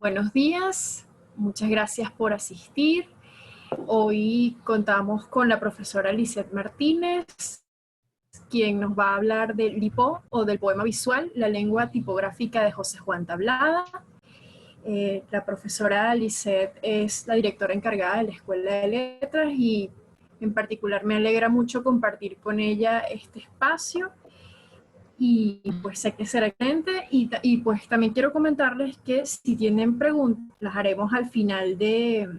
Buenos días, muchas gracias por asistir. Hoy contamos con la profesora Lisette Martínez, quien nos va a hablar del LIPO o del poema visual, la lengua tipográfica de José Juan Tablada. La profesora Lisette es la directora encargada de la Escuela de Letras y en particular me alegra mucho compartir con ella este espacio. Y pues sé que será excelente y pues también quiero comentarles que si tienen preguntas las haremos al final de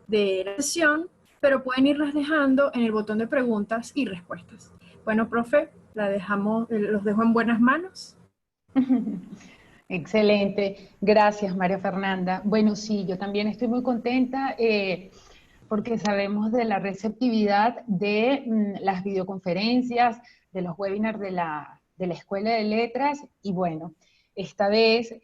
la sesión, pero pueden irlas dejando en el botón de preguntas y respuestas. Bueno, profe, los dejo en buenas manos. Excelente, gracias María Fernanda. Bueno, sí, yo también estoy muy contenta porque sabemos de la receptividad de las videoconferencias, de los webinars de la Escuela de Letras, y bueno, esta vez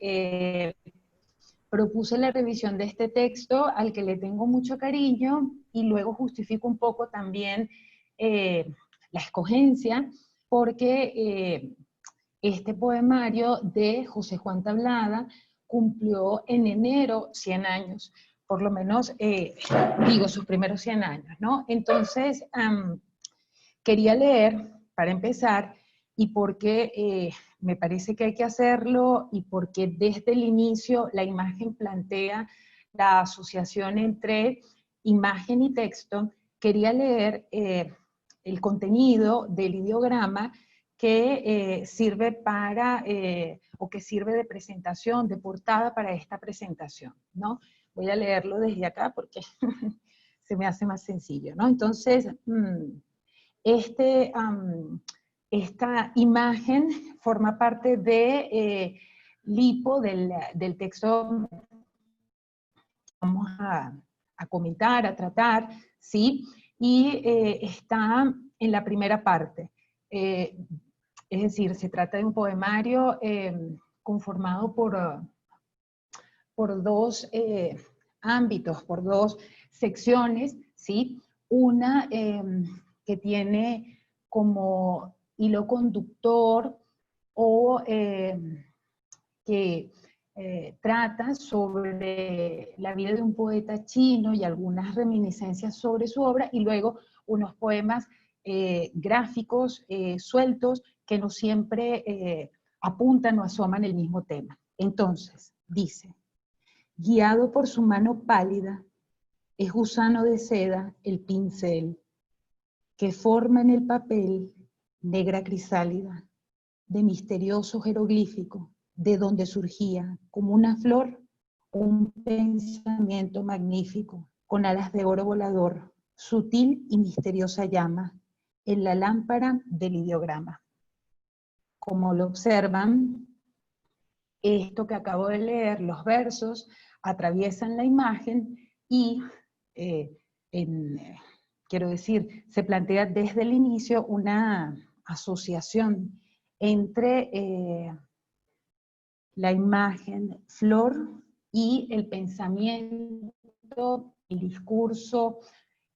propuse la revisión de este texto al que le tengo mucho cariño y luego justifico un poco también la escogencia, porque este poemario de José Juan Tablada cumplió en enero 100 años, por lo menos, sus primeros 100 años, ¿no? Entonces, quería leer, para empezar, y porque me parece que hay que hacerlo, y porque desde el inicio la imagen plantea la asociación entre imagen y texto, quería leer el contenido del ideograma que sirve o que sirve de presentación, de portada para esta presentación, ¿no? Voy a leerlo desde acá porque se me hace más sencillo, ¿no? Entonces, esta imagen forma parte de LIPO, del texto que vamos a comentar, a tratar, ¿sí? Y está en la primera parte. Es decir, se trata de un poemario conformado por dos ámbitos, por dos secciones, ¿sí? Una que tiene como hilo conductor o que trata sobre la vida de un poeta chino y algunas reminiscencias sobre su obra, y luego unos poemas gráficos, sueltos, que no siempre apuntan o asoman el mismo tema. Entonces, dice: guiado por su mano pálida, es gusano de seda el pincel, que forma en el papel negra crisálida, de misterioso jeroglífico, de donde surgía, como una flor, un pensamiento magnífico, con alas de oro volador, sutil y misteriosa llama, en la lámpara del ideograma. Como lo observan, esto que acabo de leer, los versos, atraviesan la imagen y, quiero decir, se plantea desde el inicio una asociación entre la imagen flor y el pensamiento, el discurso,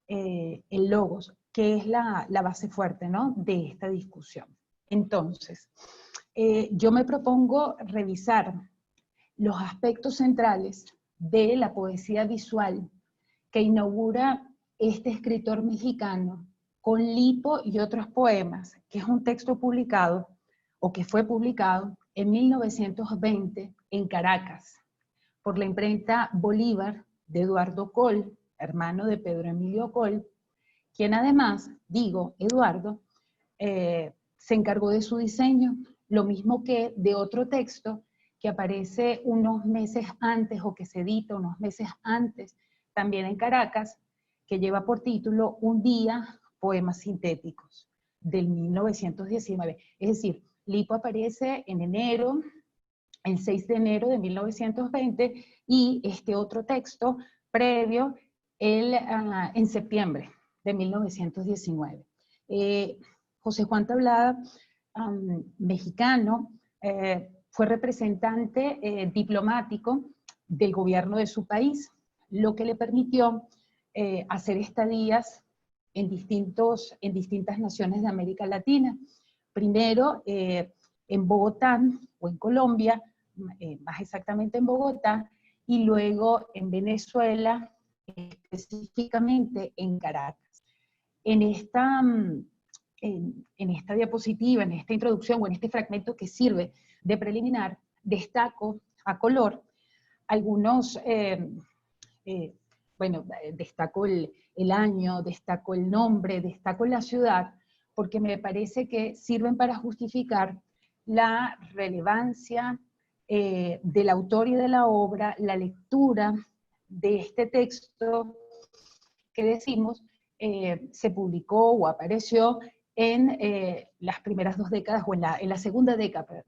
el logos, que es la base fuerte, ¿no?, de esta discusión. Entonces, yo me propongo revisar los aspectos centrales de la poesía visual que inaugura este escritor mexicano con Lipo y otros poemas, que es un texto publicado, o que fue publicado en 1920 en Caracas, por la imprenta Bolívar de Eduardo Coll, hermano de Pedro Emilio Coll, quien además, Eduardo, se encargó de su diseño, lo mismo que de otro texto que aparece unos meses antes, o que se edita unos meses antes, también en Caracas, que lleva por título Un día, poemas sintéticos, del 1919. Es decir, Lipo aparece en enero, el 6 de enero de 1920, y este otro texto previo en septiembre de 1919. José Juan Tablada, mexicano, fue representante diplomático del gobierno de su país, lo que le permitió hacer estadías en distintas naciones de América Latina. Primero en Bogotá, o en Colombia, más exactamente en Bogotá, y luego en Venezuela, específicamente en Caracas. En esta diapositiva, en esta introducción o en este fragmento que sirve de preliminar, destaco a color algunos, destaco el año, destaco el nombre, destaco la ciudad, porque me parece que sirven para justificar la relevancia del autor y de la obra, la lectura de este texto que decimos se publicó o apareció en las primeras 2 décadas, o en la segunda década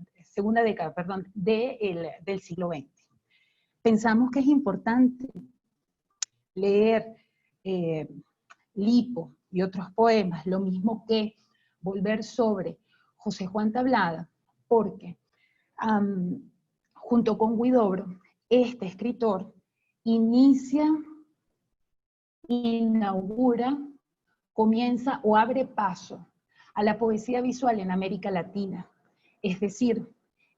del siglo XX. Pensamos que es importante leer Lipo y otros poemas, lo mismo que volver sobre José Juan Tablada, porque junto con Huidobro, este escritor inaugura, comienza o abre paso a la poesía visual en América Latina. Es decir,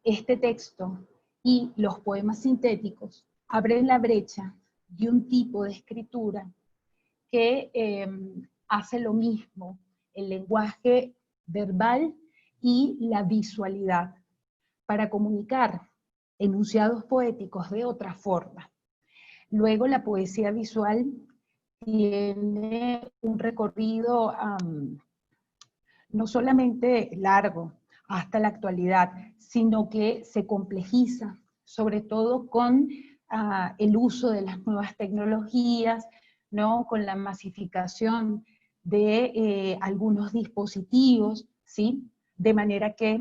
este texto y los poemas sintéticos abren la brecha de un tipo de escritura que hace lo mismo, el lenguaje verbal y la visualidad, para comunicar enunciados poéticos de otra forma. Luego la poesía visual tiene un recorrido no solamente largo hasta la actualidad, sino que se complejiza, sobre todo con el uso de las nuevas tecnologías, ¿no? Con la masificación de algunos dispositivos, ¿sí? De manera que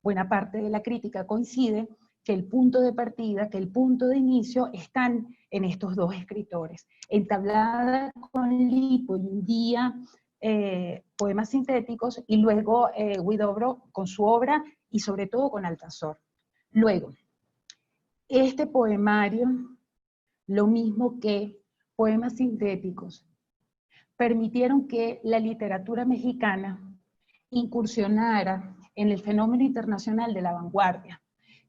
buena parte de la crítica coincide que el punto de partida, que el punto de inicio están en estos dos escritores. En Tablada con Lipo y un día poemas sintéticos, y luego Huidobro con su obra y sobre todo con Altazor. Luego, este poemario, lo mismo que poemas sintéticos, permitieron que la literatura mexicana incursionara en el fenómeno internacional de la vanguardia,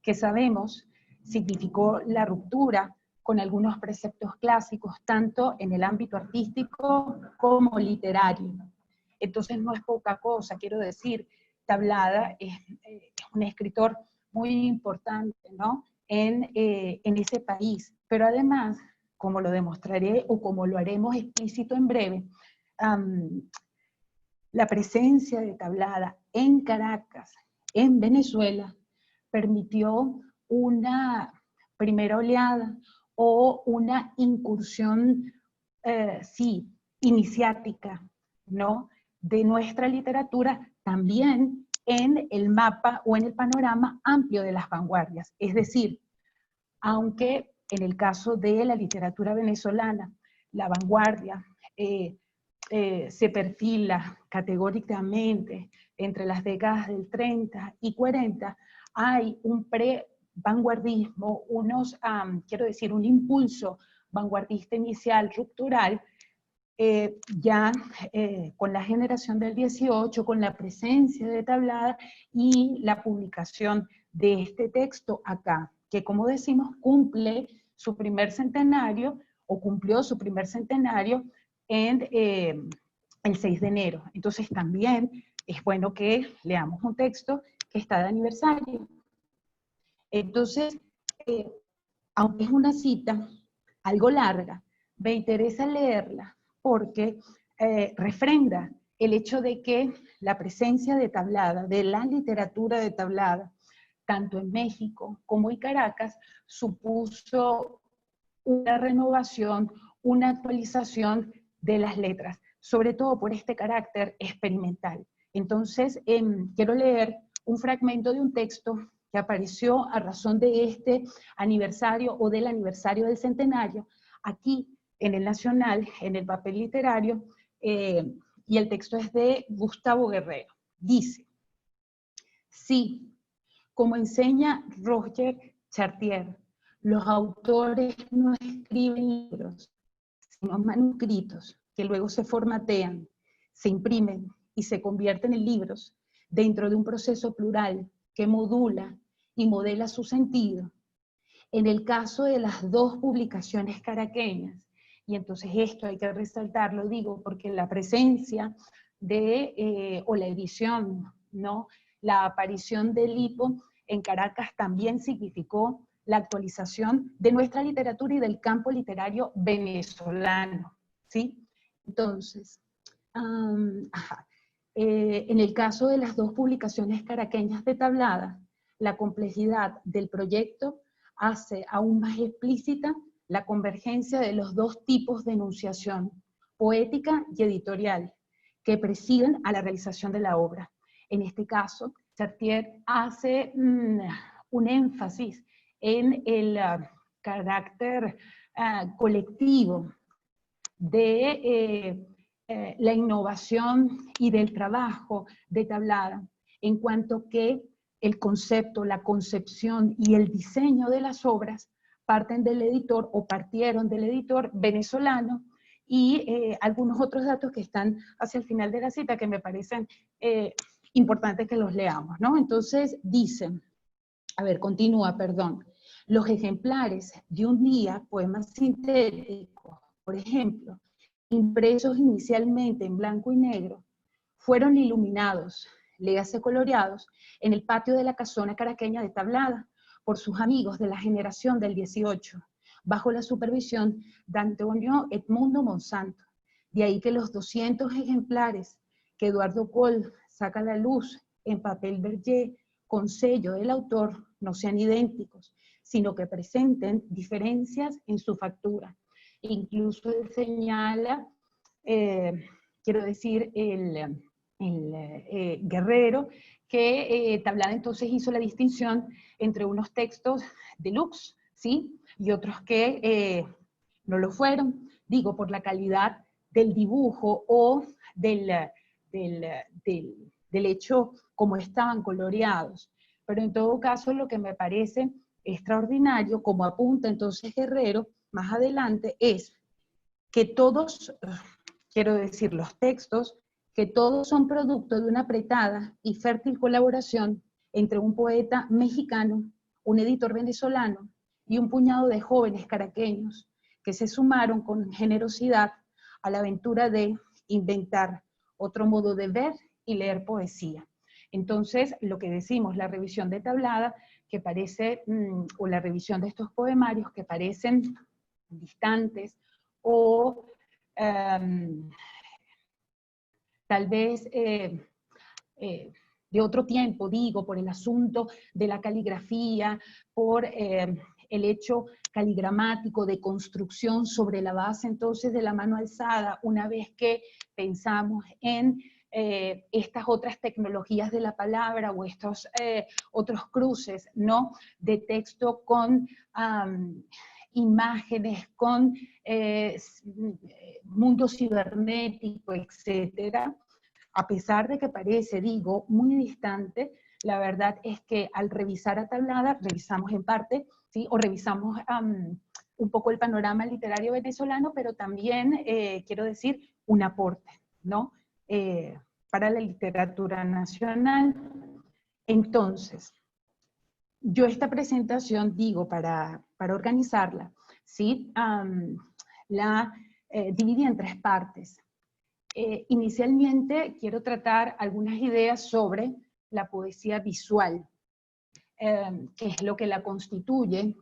que sabemos significó la ruptura con algunos preceptos clásicos, tanto en el ámbito artístico como literario. Entonces no es poca cosa, quiero decir, Tablada es un escritor muy importante, ¿no? en ese país, pero además, como lo demostraré o como lo haremos explícito en breve, la presencia de Tablada en Caracas, en Venezuela, permitió una primera oleada o una incursión, iniciática, ¿no? De nuestra literatura también en el mapa o en el panorama amplio de las vanguardias. Es decir, aunque en el caso de la literatura venezolana, la vanguardia se perfila categóricamente entre las décadas del 30 y 40, hay un pre-vanguardismo, quiero decir, un impulso vanguardista inicial, ruptural, con la generación del 18, con la presencia de Tablada y la publicación de este texto acá, que como decimos cumple su primer centenario, o cumplió su primer centenario en el 6 de enero. Entonces también es bueno que leamos un texto que está de aniversario. Entonces, aunque es una cita algo larga, me interesa leerla porque refrenda el hecho de que la presencia de Tablada, de la literatura de Tablada, tanto en México como en Caracas, supuso una renovación, una actualización de las letras, sobre todo por este carácter experimental. Entonces, quiero leer un fragmento de un texto que apareció a razón de este aniversario o del aniversario del centenario, aquí en el Nacional, en el papel literario, y el texto es de Gustavo Guerrero. Dice: sí, como enseña Roger Chartier, los autores no escriben libros, sino manuscritos que luego se formatean, se imprimen y se convierten en libros dentro de un proceso plural que modula y modela su sentido. En el caso de las dos publicaciones caraqueñas, y entonces esto hay que resaltarlo, digo, porque la presencia de, o la edición, ¿no? La aparición del Lipo en Caracas también significó la actualización de nuestra literatura y del campo literario venezolano, ¿sí? Entonces, en el caso de las dos publicaciones caraqueñas de Tablada, la complejidad del proyecto hace aún más explícita la convergencia de los dos tipos de enunciación, poética y editorial, que presiden a la realización de la obra. En este caso, Chartier hace un énfasis en el carácter colectivo de la innovación y del trabajo de Tablada, en cuanto que el concepto, la concepción y el diseño de las obras parten del editor o partieron del editor venezolano, y algunos otros datos que están hacia el final de la cita que me parecen importantes que los leamos, ¿no? Entonces dicen, a ver, continúa, perdón, los ejemplares de un día, poemas sintéticos, por ejemplo, impresos inicialmente en blanco y negro, fueron iluminados, léase coloreados, en el patio de la casona caraqueña de Tablada, por sus amigos de la generación del 18, bajo la supervisión de Antonio Edmundo Monsanto. De ahí que los 200 ejemplares que Eduardo Coll saca a la luz en papel vergé con sello del autor no sean idénticos, sino que presenten diferencias en su factura. Incluso él señala, quiero decir, el Guerrero, que Tablada entonces hizo la distinción entre unos textos deluxe, ¿sí? Y otros que no lo fueron, digo, por la calidad del dibujo o del hecho como estaban coloreados. Pero en todo caso, lo que me parece extraordinario, como apunta entonces Guerrero más adelante, es que todos, quiero decir, los textos, que todos son producto de una apretada y fértil colaboración entre un poeta mexicano, un editor venezolano y un puñado de jóvenes caraqueños que se sumaron con generosidad a la aventura de inventar otro modo de ver y leer poesía. Entonces, lo que decimos, la revisión de Tablada, que parece, o la revisión de estos poemarios que parecen distantes o tal vez de otro tiempo, digo, por el asunto de la caligrafía, por el hecho caligramático de construcción sobre la base entonces de la mano alzada, una vez que pensamos en estas otras tecnologías de la palabra o estos otros cruces, ¿no?, de texto con imágenes, con mundo cibernético, etcétera. A pesar de que parece, digo, muy distante, la verdad es que al revisar a Tablada, revisamos en parte, ¿sí?, o revisamos un poco el panorama literario venezolano, pero también, quiero decir, un aporte, ¿no?, para la literatura nacional. Entonces, yo esta presentación, digo, para organizarla, ¿sí?, la dividí en tres partes. Inicialmente quiero tratar algunas ideas sobre la poesía visual, qué es lo que la constituye,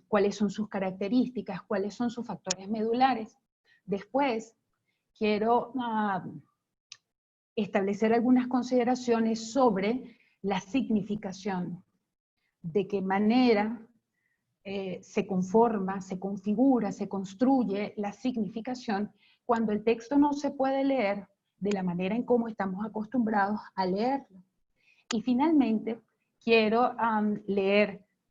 cuáles son sus características, cuáles son sus factores medulares. Después quiero establecer algunas consideraciones sobre la significación, de qué manera se conforma, se configura, se construye la significación cuando el texto no se puede leer de la manera en cómo estamos acostumbrados a leerlo. Y finalmente, quiero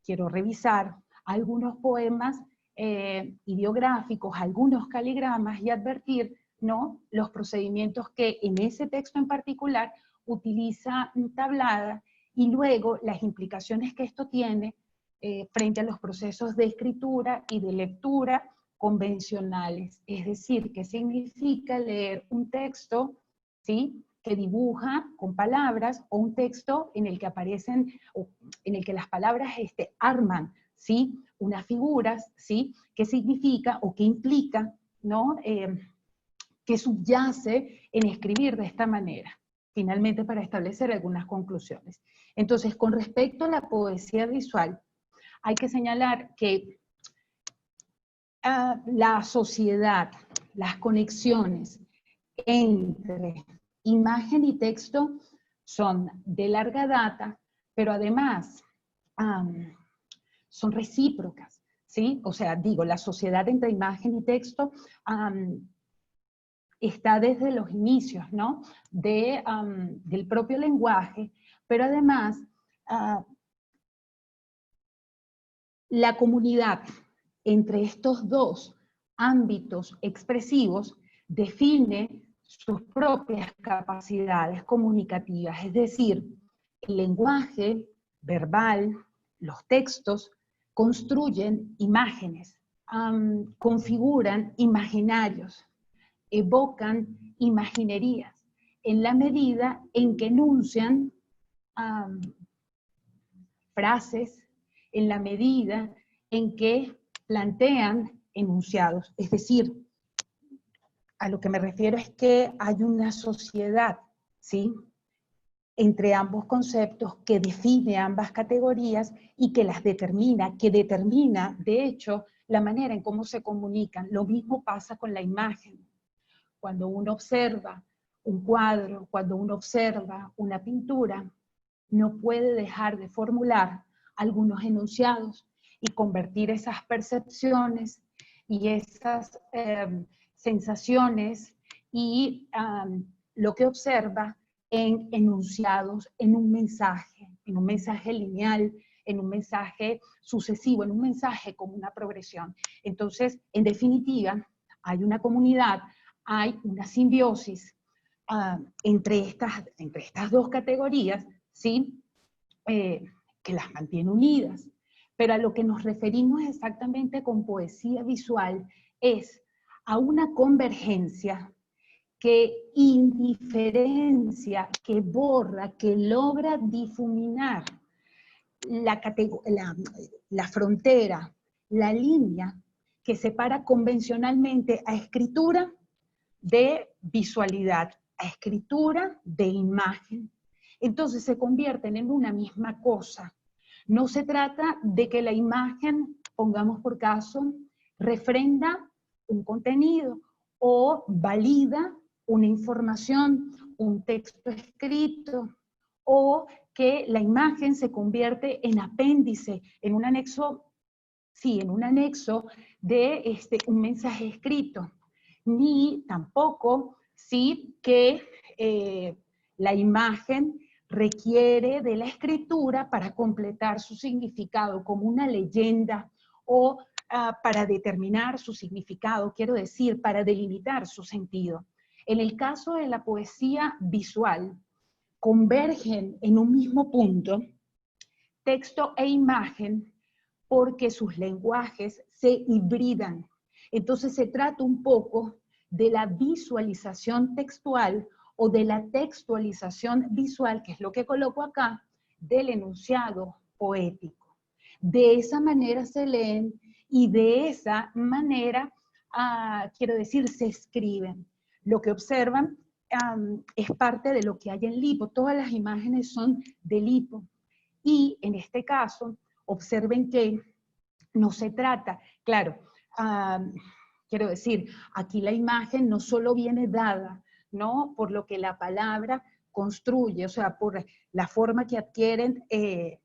quiero revisar algunos poemas ideográficos, algunos caligramas y advertir, ¿no?, los procedimientos que en ese texto en particular utiliza Tablada y luego las implicaciones que esto tiene frente a los procesos de escritura y de lectura convencionales. Es decir, ¿qué significa leer un texto, ¿sí?, que dibuja con palabras, o un texto en el que aparecen, o en el que las palabras arman, ¿sí?, unas figuras, ¿sí?, qué significa o qué implica, ¿no?, qué subyace en escribir de esta manera, finalmente para establecer algunas conclusiones. Entonces, con respecto a la poesía visual, hay que señalar que la sociedad, las conexiones entre imagen y texto son de larga data, pero además son recíprocas, ¿sí? O sea, digo, la sociedad entre imagen y texto está desde los inicios, ¿no?, del propio lenguaje, pero además la comunidad entre estos dos ámbitos expresivos define sus propias capacidades comunicativas, es decir, el lenguaje verbal, los textos, construyen imágenes, configuran imaginarios, evocan imaginerías, en la medida en que enuncian frases, en la medida en que plantean enunciados. Es decir, a lo que me refiero es que hay una sociedad, ¿sí?, entre ambos conceptos que define ambas categorías y que las determina, de hecho, la manera en cómo se comunican. Lo mismo pasa con la imagen. Cuando uno observa un cuadro, cuando uno observa una pintura, no puede dejar de formular algunos enunciados y convertir esas percepciones y esas sensaciones y lo que observa en enunciados, en un mensaje lineal, en un mensaje sucesivo, en un mensaje como una progresión. Entonces, en definitiva, hay una comunidad, hay una simbiosis entre estas dos categorías, ¿sí?, que las mantiene unidas. Pero a lo que nos referimos exactamente con poesía visual es a una convergencia que indiferencia, que borra, que logra difuminar la frontera, la línea que separa convencionalmente a escritura de visualidad, a escritura de imagen. Entonces se convierten en una misma cosa. No se trata de que la imagen, pongamos por caso, refrenda un contenido o valida una información, un texto escrito, o que la imagen se convierte en apéndice, en un anexo, sí, en un anexo de un mensaje escrito. Ni tampoco, sí, que la imagen requiere de la escritura para completar su significado como una leyenda o para determinar su significado, quiero decir, para delimitar su sentido. En el caso de la poesía visual, convergen en un mismo punto texto e imagen porque sus lenguajes se hibridan. Entonces se trata un poco de la visualización textual o de la textualización visual, que es lo que coloco acá, del enunciado poético. De esa manera se leen y de esa manera, quiero decir, se escriben. Lo que observan es parte de lo que hay en Lipo. Todas las imágenes son de Lipo. Y en este caso, observen que no se trata, claro, quiero decir, aquí la imagen no solo viene dada, ¿no?, por lo que la palabra construye, o sea, por la forma que adquieren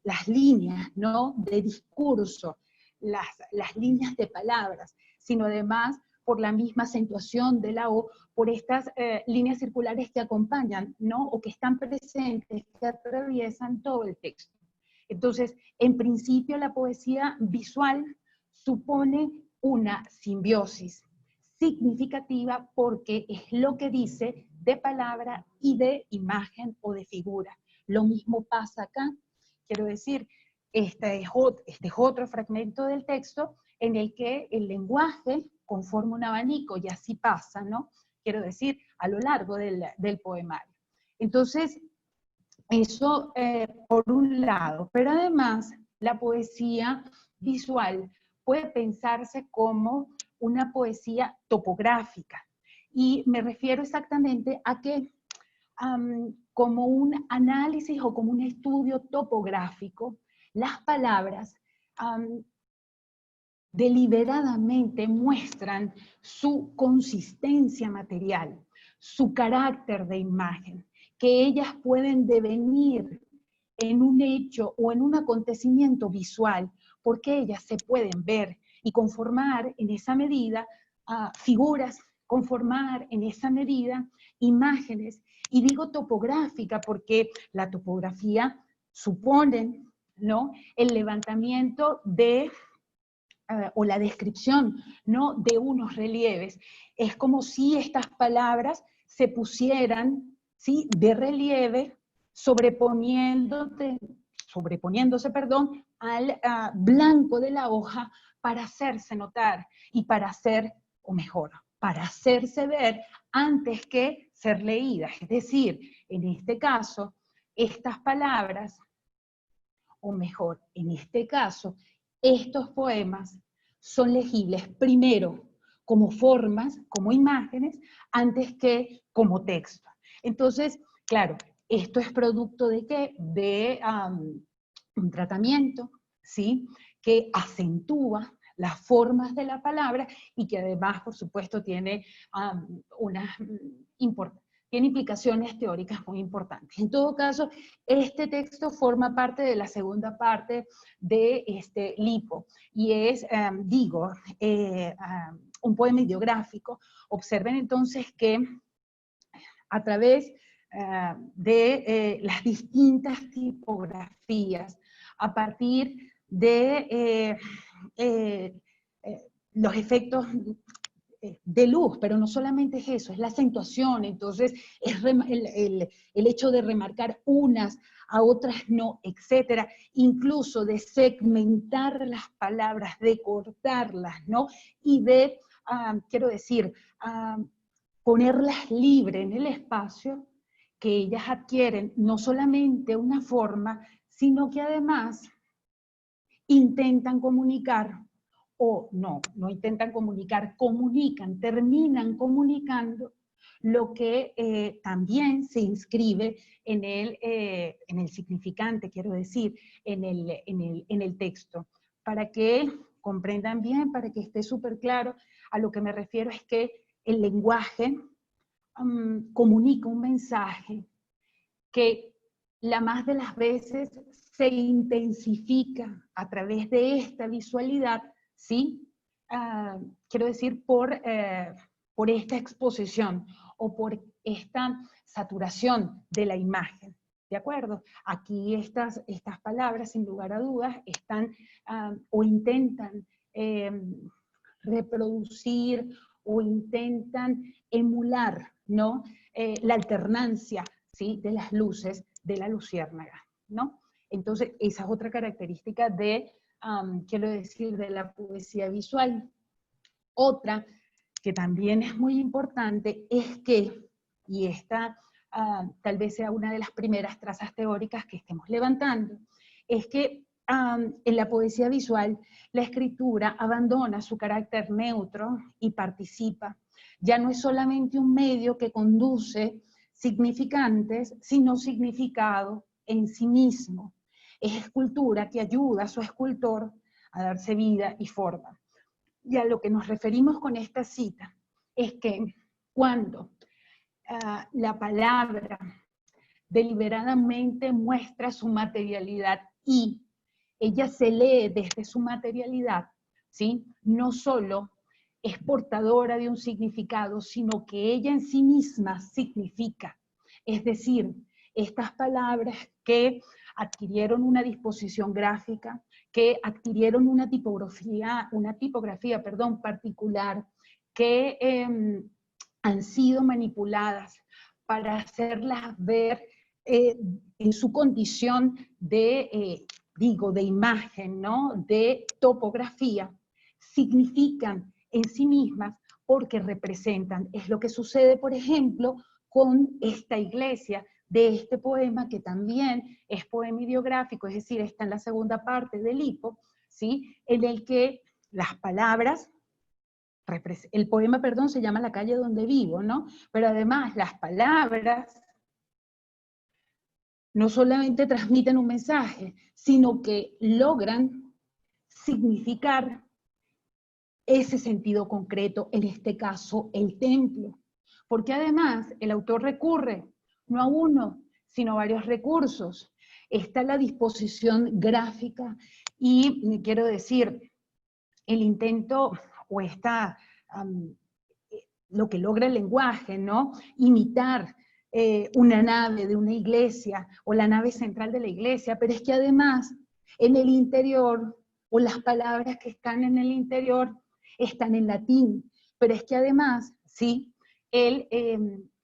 las líneas, ¿no?, de discurso, las líneas de palabras, sino además por la misma acentuación de la O, por estas líneas circulares que acompañan, ¿no?, o que están presentes, que atraviesan todo el texto. Entonces, en principio la poesía visual supone una simbiosis significativa porque es lo que dice de palabra y de imagen o de figura. Lo mismo pasa acá, quiero decir, este es otro fragmento del texto en el que el lenguaje conforma un abanico y así pasa, ¿no? Quiero decir, a lo largo del poemario. Entonces, eso por un lado, pero además la poesía visual puede pensarse como una poesía topográfica. Y me refiero exactamente a que como un análisis o como un estudio topográfico, las palabras deliberadamente muestran su consistencia material, su carácter de imagen, que ellas pueden devenir en un hecho o en un acontecimiento visual, porque ellas se pueden ver y conformar en esa medida figuras, conformar en esa medida imágenes. Y digo topográfica porque la topografía supone, ¿no?, el levantamiento de o la descripción, ¿no?, de unos relieves. Es como si estas palabras se pusieran, ¿sí?, de relieve, sobreponiéndose, perdón, al blanco de la hoja para hacerse notar y para hacer, o mejor, para hacerse ver antes que ser leídas. Es decir, en este caso, estas palabras, o mejor, en este caso, estos poemas son legibles primero como formas, como imágenes, antes que como texto. Entonces, claro, esto es producto de ¿qué? De un tratamiento, ¿sí?, que acentúa las formas de la palabra y que además, por supuesto, tiene tiene implicaciones teóricas muy importantes. En todo caso, este texto forma parte de la segunda parte de este Lipo, y es, un poema ideográfico. Observen entonces que a través de las distintas tipografías, a partir de los efectos de luz, pero no solamente es eso, es la acentuación. Entonces es el hecho de remarcar unas a otras no, etcétera, incluso de segmentar las palabras, de cortarlas, ¿no? Y de, quiero decir, ponerlas libre en el espacio, que ellas adquieren no solamente una forma, sino que además intentan comunicar, o no intentan comunicar, comunican, terminan comunicando lo que también se inscribe en el significante, quiero decir, en el texto. Para que comprendan bien, para que esté súper claro, a lo que me refiero es que el lenguaje comunica un mensaje que la más de las veces se intensifica a través de esta visualidad, ¿sí? Quiero decir, por esta exposición o por esta saturación de la imagen, ¿de acuerdo? Aquí estas palabras, sin lugar a dudas, están o intentan reproducir o intentan emular, ¿no?, la alternancia, ¿sí?, de las luces de la luciérnaga, ¿no? Entonces, esa es otra característica de, quiero decir, de la poesía visual. Otra que también es muy importante es que, y esta tal vez sea una de las primeras trazas teóricas que estemos levantando, es que en la poesía visual la escritura abandona su carácter neutro y participa. Ya no es solamente un medio que conduce significantes, sino significado en sí mismo. Es escultura que ayuda a su escultor a darse vida y forma. Y a lo que nos referimos con esta cita es que cuando la palabra deliberadamente muestra su materialidad y ella se lee desde su materialidad, ¿sí?, no solo es portadora de un significado, sino que ella en sí misma significa. Es decir, estas palabras que adquirieron una disposición gráfica, que adquirieron una tipografía particular, que han sido manipuladas para hacerlas ver en su condición de, de imagen, ¿no?, de topografía, significan en sí mismas porque representan. Es lo que sucede, por ejemplo, con esta iglesia de este poema, que también es poema ideográfico, es decir, está en la segunda parte del Lipo, ¿sí? En el que las palabras, el poema, perdón, se llama La calle donde vivo, ¿no? Pero además las palabras no solamente transmiten un mensaje, sino que logran significar ese sentido concreto, en este caso el templo. Porque además el autor recurre no a uno, sino a varios recursos. Está la disposición gráfica y, quiero decir, el intento o está lo que logra el lenguaje, ¿no? Imitar una nave de una iglesia o la nave central de la iglesia, pero es que además en el interior, o las palabras que están en el interior, están en latín, pero es que además, sí, el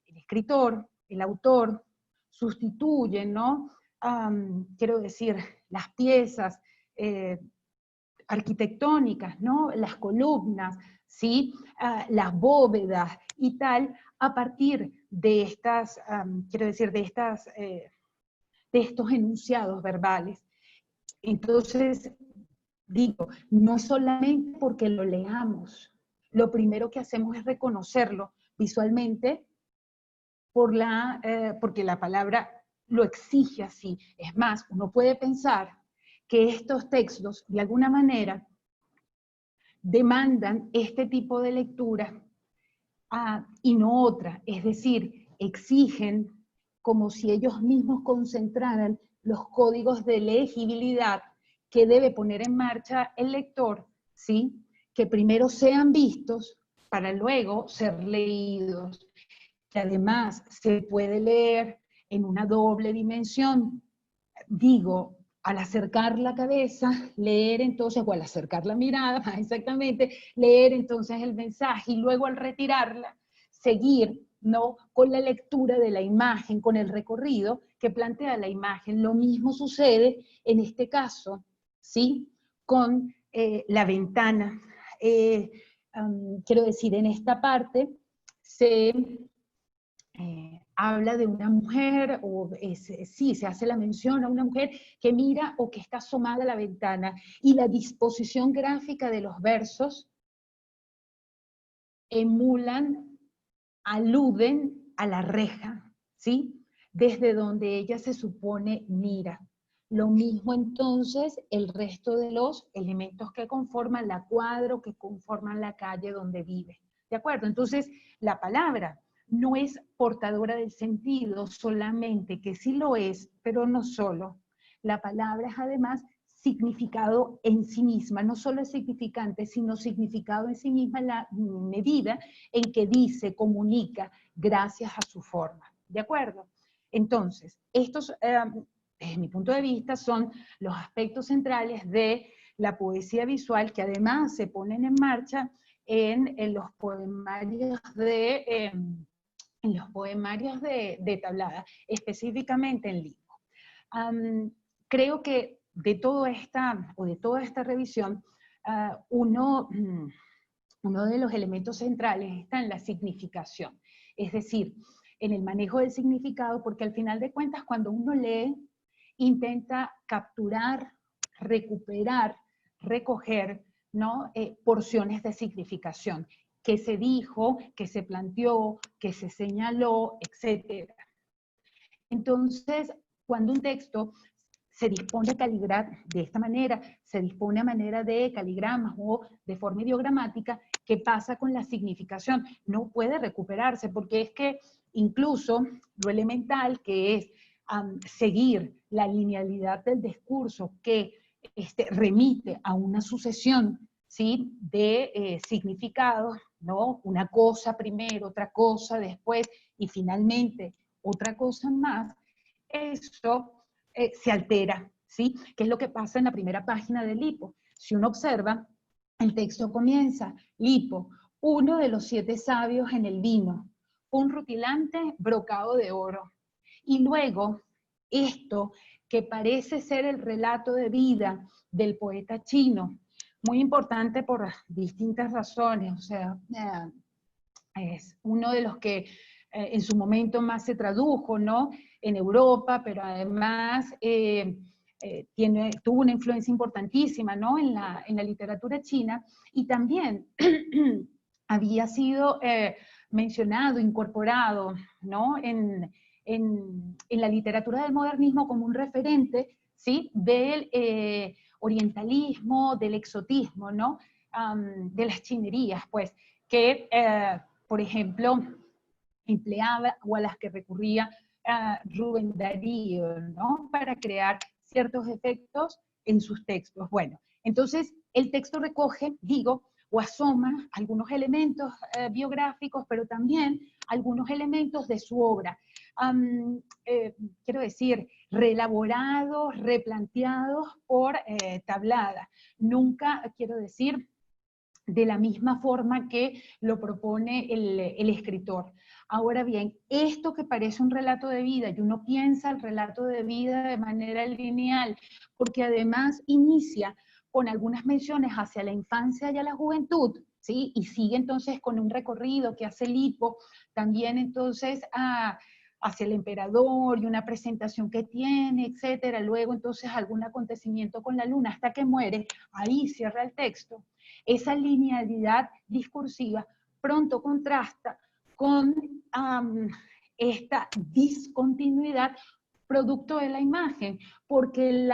escritor, el autor, sustituye, ¿no? Quiero decir, las piezas arquitectónicas, ¿no? Las columnas, ¿sí? Las bóvedas y tal, a partir de estas, quiero decir, de estos enunciados verbales. Entonces, digo, no solamente porque lo leamos, lo primero que hacemos es reconocerlo visualmente porque la palabra lo exige así. Es más, uno puede pensar que estos textos, de alguna manera, demandan este tipo de lectura y no otra, es decir, exigen como si ellos mismos concentraran los códigos de legibilidad que debe poner en marcha el lector, ¿sí? Que primero sean vistos para luego ser leídos, que además se puede leer en una doble dimensión. Digo, al acercar la cabeza, leer entonces, o al acercar la mirada, más exactamente, leer entonces el mensaje y luego al retirarla, seguir, ¿no? Con la lectura de la imagen, con el recorrido que plantea la imagen. Lo mismo sucede en este caso, ¿sí? Con la ventana. Quiero decir, en esta parte se habla de una mujer, o sí, se hace la mención a una mujer que mira o que está asomada a la ventana, y la disposición gráfica de los versos emulan, aluden a la reja, ¿sí? Desde donde ella se supone mira. Lo mismo entonces el resto de los elementos que conforman la cuadra, que conforman la calle donde vive. ¿De acuerdo? Entonces, la palabra no es portadora del sentido solamente, que sí lo es, pero no solo. La palabra es además significado en sí misma, no solo es significante, sino significado en sí misma en la medida en que dice, comunica, gracias a su forma. ¿De acuerdo? Entonces, estos, desde mi punto de vista, son los aspectos centrales de la poesía visual que además se ponen en marcha en los poemarios de tablada, específicamente en Lipo. Creo que de toda esta revisión, uno de los elementos centrales está en la significación, es decir, en el manejo del significado, porque al final de cuentas cuando uno lee, intenta capturar, recuperar, recoger, ¿no? Porciones de significación, que se dijo, que se planteó, que se señaló, etc. Entonces, cuando un texto se dispone a calibrar de esta manera, se dispone a manera de caligramas o de forma ideogramática, ¿qué pasa con la significación? No puede recuperarse, porque es que incluso lo elemental que es seguir la linealidad del discurso que remite a una sucesión, ¿sí? De significados, ¿no? Una cosa primero, otra cosa después y finalmente otra cosa más, eso se altera, ¿sí? ¿Qué es lo que pasa en la primera página del Lipo? Si uno observa, el texto comienza, Lipo, uno de los 7 sabios en el vino, un rutilante brocado de oro. Y luego, esto que parece ser el relato de vida del poeta chino, muy importante por distintas razones, o sea, es uno de los que en su momento más se tradujo, ¿no? En Europa, pero además tuvo una influencia importantísima, ¿no? En la literatura china, y también había sido mencionado, incorporado, ¿no? En la literatura del modernismo como un referente, ¿sí? Del orientalismo, del exotismo, ¿no? De las chinerías, pues, que, por ejemplo, empleaba o a las que recurría Rubén Darío, ¿no? Para crear ciertos efectos en sus textos. Bueno, entonces el texto recoge, digo, o asoma algunos elementos biográficos, pero también algunos elementos de su obra. Quiero decir, reelaborados, replanteados por Tablada. Nunca, quiero decir, de la misma forma que lo propone el escritor. Ahora bien, esto que parece un relato de vida, y uno piensa el relato de vida de manera lineal, porque además inicia con algunas menciones hacia la infancia y a la juventud, ¿sí? Y sigue entonces con un recorrido que hace Lipo, también entonces hacia el emperador y una presentación que tiene, etcétera. Luego entonces algún acontecimiento con la luna hasta que muere, ahí cierra el texto. Esa linealidad discursiva pronto contrasta con esta discontinuidad producto de la imagen, porque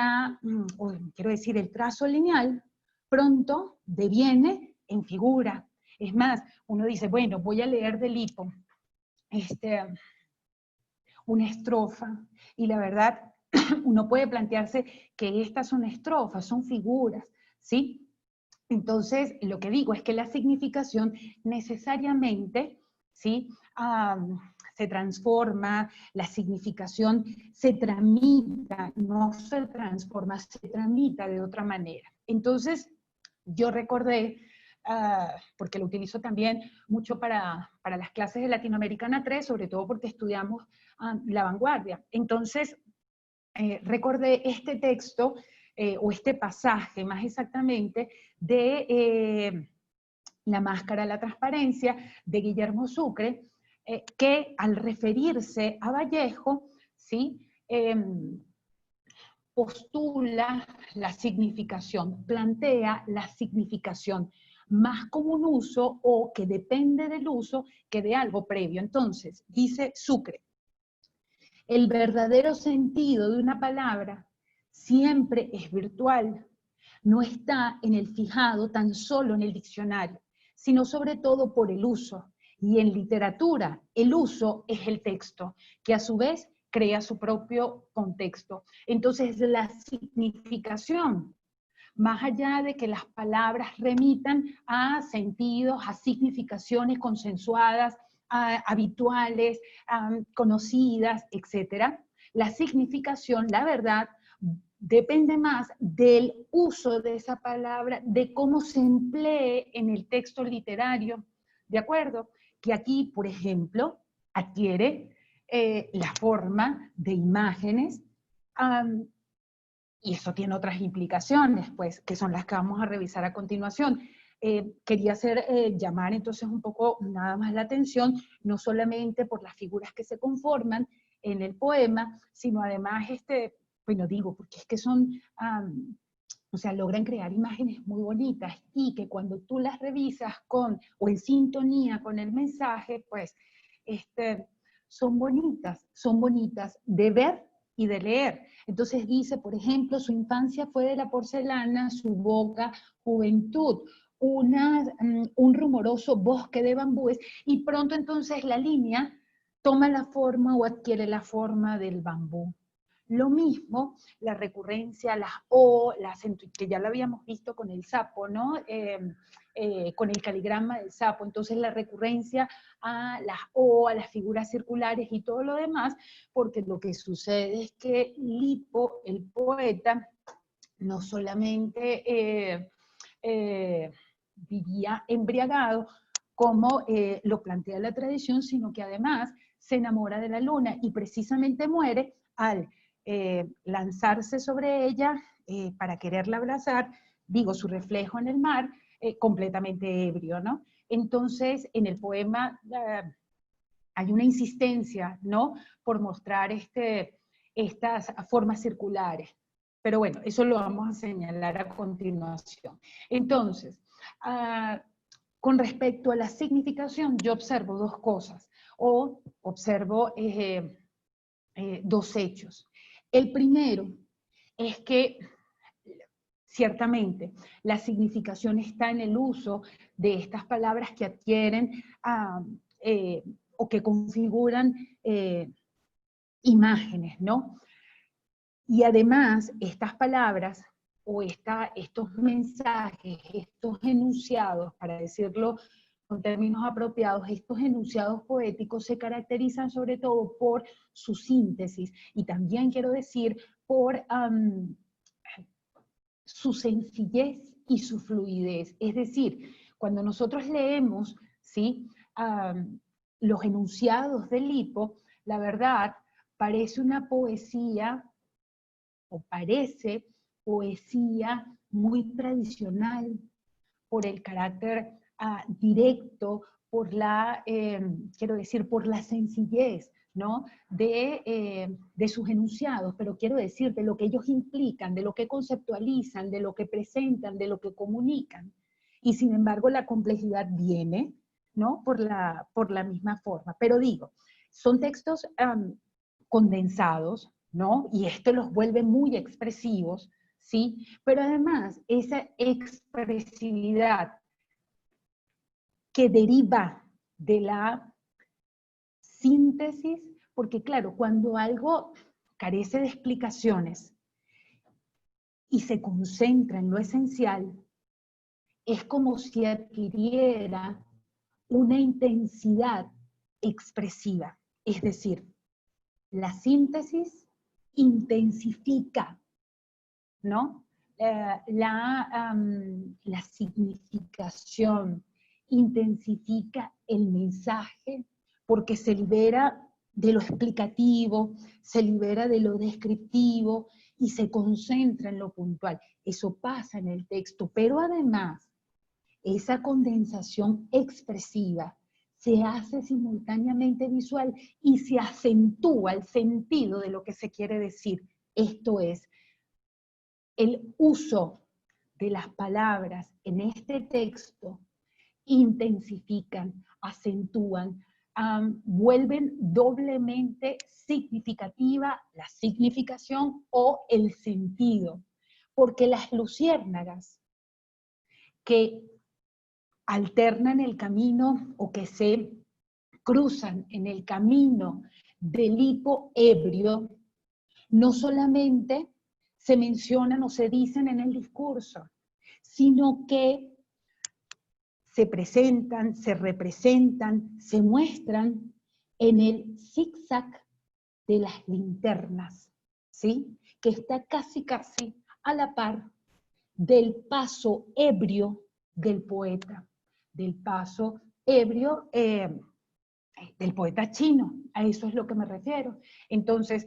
quiero decir, el trazo lineal pronto deviene en figura. Es más, uno dice, bueno, voy a leer de Lipo una estrofa, y la verdad, uno puede plantearse que estas son estrofas, son figuras, ¿sí? Entonces, lo que digo es que la significación necesariamente, ¿sí? Se transforma, la significación se tramita, no se transforma, se tramita de otra manera. Entonces, yo recordé, porque lo utilizo también mucho para las clases de Latinoamericana 3, sobre todo porque estudiamos la vanguardia. Entonces, recordé este texto, o este pasaje más exactamente, de La máscara de la transparencia, de Guillermo Sucre, que al referirse a Vallejo, ¿sí? Postula la significación, plantea la significación más como un uso o que depende del uso que de algo previo. Entonces, dice Sucre, el verdadero sentido de una palabra siempre es virtual, no está en el fijado tan solo en el diccionario, sino sobre todo por el uso. Y en literatura, el uso es el texto, que a su vez crea su propio contexto. Entonces, la significación, más allá de que las palabras remitan a sentidos, a significaciones consensuadas, habituales, conocidas, etc., la significación, la verdad, depende más del uso de esa palabra, de cómo se emplee en el texto literario, ¿de acuerdo? Que aquí, por ejemplo, adquiere la forma de imágenes, y eso tiene otras implicaciones, pues, que son las que vamos a revisar a continuación. Quería llamar entonces un poco nada más la atención, no solamente por las figuras que se conforman en el poema, sino además, bueno, digo, porque es que son, o sea, logran crear imágenes muy bonitas y que cuando tú las revisas o en sintonía con el mensaje, pues, son bonitas de ver y de leer. Entonces dice, por ejemplo, su infancia fue de la porcelana, su boca, juventud, un rumoroso bosque de bambúes, y pronto entonces la línea toma la forma o adquiere la forma del bambú. Lo mismo, la recurrencia a las O, que ya lo habíamos visto con el sapo, ¿no? Con el caligrama del sapo. Entonces la recurrencia a las O, a las figuras circulares y todo lo demás, porque lo que sucede es que Lipo, el poeta, no solamente vivía embriagado, como lo plantea la tradición, sino que además se enamora de la luna y precisamente muere al lanzarse sobre ella para quererla abrazar, digo, su reflejo en el mar, completamente ebrio, ¿no? Entonces, en el poema hay una insistencia, ¿no?, por mostrar estas formas circulares. Pero bueno, eso lo vamos a señalar a continuación. Entonces, con respecto a la significación, yo observo dos cosas, o observo dos hechos. El primero es que, ciertamente, la significación está en el uso de estas palabras que adquieren o que configuran imágenes, ¿no? Y además, estas palabras o estos mensajes, estos enunciados, para decirlo con términos apropiados, estos enunciados poéticos se caracterizan sobre todo por su síntesis y también quiero decir por su sencillez y su fluidez. Es decir, cuando nosotros leemos, ¿sí?, los enunciados de Lipo, la verdad parece una poesía, o parece poesía muy tradicional por el carácter directo, por quiero decir, por la sencillez, ¿no?, de sus enunciados, pero quiero decir, de lo que ellos implican, de lo que conceptualizan, de lo que presentan, de lo que comunican. Y sin embargo, la complejidad viene, ¿no?, por la misma forma. Pero digo, son textos condensados, ¿no?, y esto los vuelve muy expresivos, ¿sí? Pero además, esa expresividad que deriva de la síntesis, porque claro, cuando algo carece de explicaciones y se concentra en lo esencial, es como si adquiriera una intensidad expresiva. Es decir, la síntesis intensifica, ¿no?, la significación, intensifica el mensaje porque se libera de lo explicativo, se libera de lo descriptivo y se concentra en lo puntual. Eso pasa en el texto, pero además esa condensación expresiva se hace simultáneamente visual y se acentúa el sentido de lo que se quiere decir. Esto es, el uso de las palabras en este texto intensifican, acentúan, vuelven doblemente significativa la significación o el sentido, porque las luciérnagas que alternan el camino o que se cruzan en el camino del hipo ebrio, no solamente se mencionan o se dicen en el discurso, sino que se presentan, se representan, se muestran en el zigzag de las linternas, ¿sí?, que está casi a la par del paso ebrio del poeta, del paso ebrio del poeta chino, a eso es lo que me refiero. Entonces,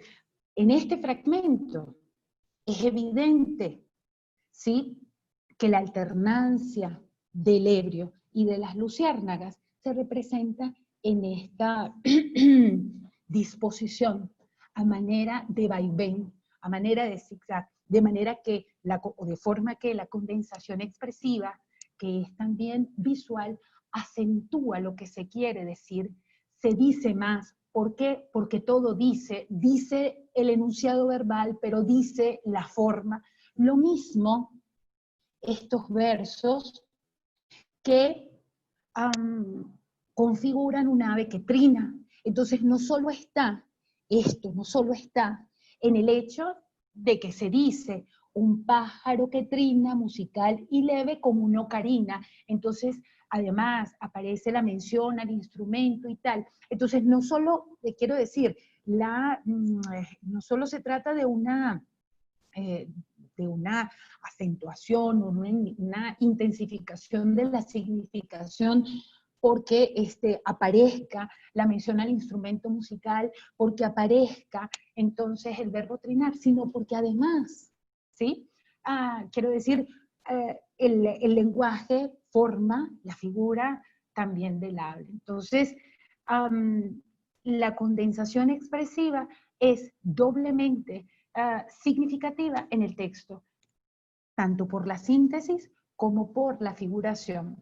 en este fragmento es evidente, ¿sí?, que la alternancia del ebrio y de las luciérnagas se representa en esta disposición a manera de vaivén, a manera de zigzag, de manera que, o de forma que la condensación expresiva, que es también visual, acentúa lo que se quiere decir, se dice más. ¿Por qué? Porque todo dice el enunciado verbal, pero dice la forma. Lo mismo estos versos que configuran un ave que trina. Entonces no solo está en el hecho de que se dice un pájaro que trina, musical y leve como una ocarina. Entonces, además, aparece la mención al instrumento y tal. Entonces, no solo, quiero decir, no solo se trata de una acentuación o una intensificación de la significación porque aparezca la mención al instrumento musical, porque aparezca entonces el verbo trinar, sino porque además, ¿sí?, quiero decir, el lenguaje forma la figura también del habla. Entonces, la condensación expresiva es doblemente significativa en el texto, tanto por la síntesis como por la figuración.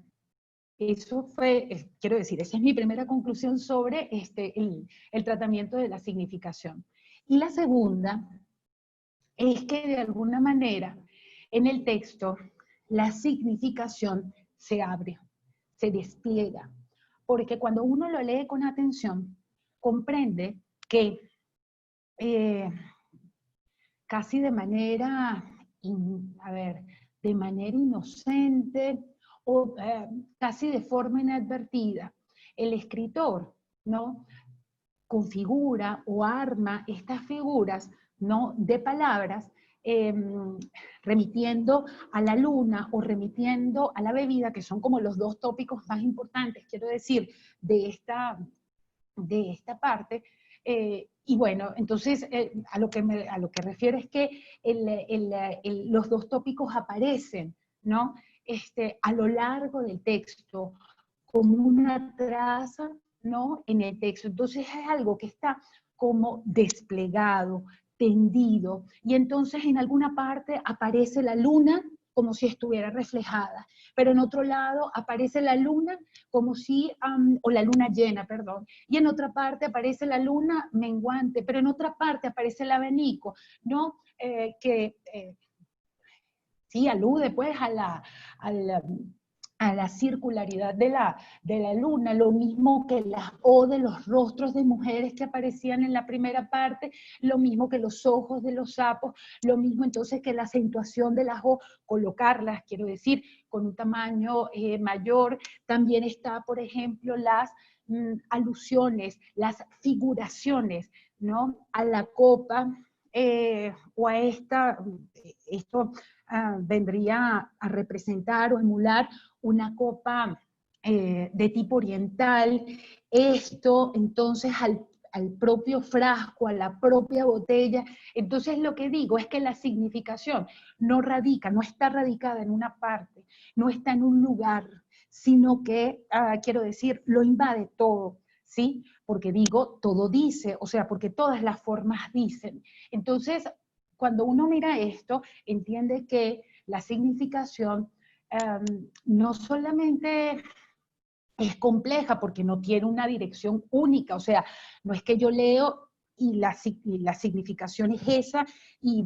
Eso fue, quiero decir, esa es mi primera conclusión sobre el tratamiento de la significación. Y la segunda es que de alguna manera en el texto la significación se abre, se despliega, porque cuando uno lo lee con atención, comprende que casi de manera, de manera inocente o casi de forma inadvertida, el escritor, ¿no?, configura o arma estas figuras, ¿no?, de palabras, remitiendo a la luna o remitiendo a la bebida, que son como los dos tópicos más importantes, quiero decir, de esta parte. Y bueno, entonces a lo que refiero es que los dos tópicos aparecen, ¿no?, a lo largo del texto, como una traza, ¿no?, en el texto. Entonces es algo que está como desplegado, tendido, y entonces en alguna parte aparece la luna como si estuviera reflejada, pero en otro lado aparece la luna como si, o la luna llena, perdón, y en otra parte aparece la luna menguante, pero en otra parte aparece el abanico, ¿no? Sí alude pues a la circularidad de la luna, lo mismo que las O de los rostros de mujeres que aparecían en la primera parte, lo mismo que los ojos de los sapos, lo mismo entonces que la acentuación de las O, colocarlas, quiero decir, con un tamaño mayor. También está, por ejemplo, las alusiones, las figuraciones, ¿no?, a la copa, o a esto vendría a representar o emular una copa de tipo oriental. Esto entonces al propio frasco, a la propia botella. Entonces lo que digo es que la significación no está radicada en una parte, no está en un lugar, sino que, quiero decir, lo invade todo, ¿sí? Porque digo, todo dice, o sea, porque todas las formas dicen. Entonces, cuando uno mira esto, entiende que la significación no solamente es compleja porque no tiene una dirección única, o sea, no es que yo leo y la significación es esa y,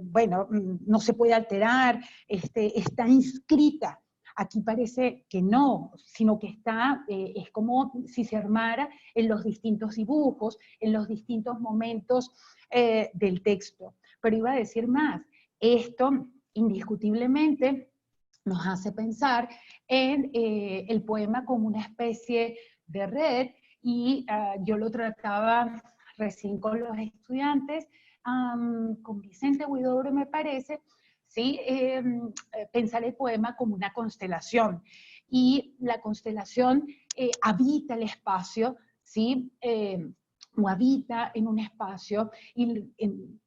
bueno, no se puede alterar, está inscrita. Aquí parece que no, sino que es como si se armara en los distintos dibujos, en los distintos momentos del texto. Pero iba a decir más, esto indiscutiblemente nos hace pensar en el poema como una especie de red, y yo lo trataba recién con los estudiantes, con Vicente Huidobro me parece, ¿sí? Pensar el poema como una constelación, y la constelación habita el espacio, ¿sí? O habita en un espacio, y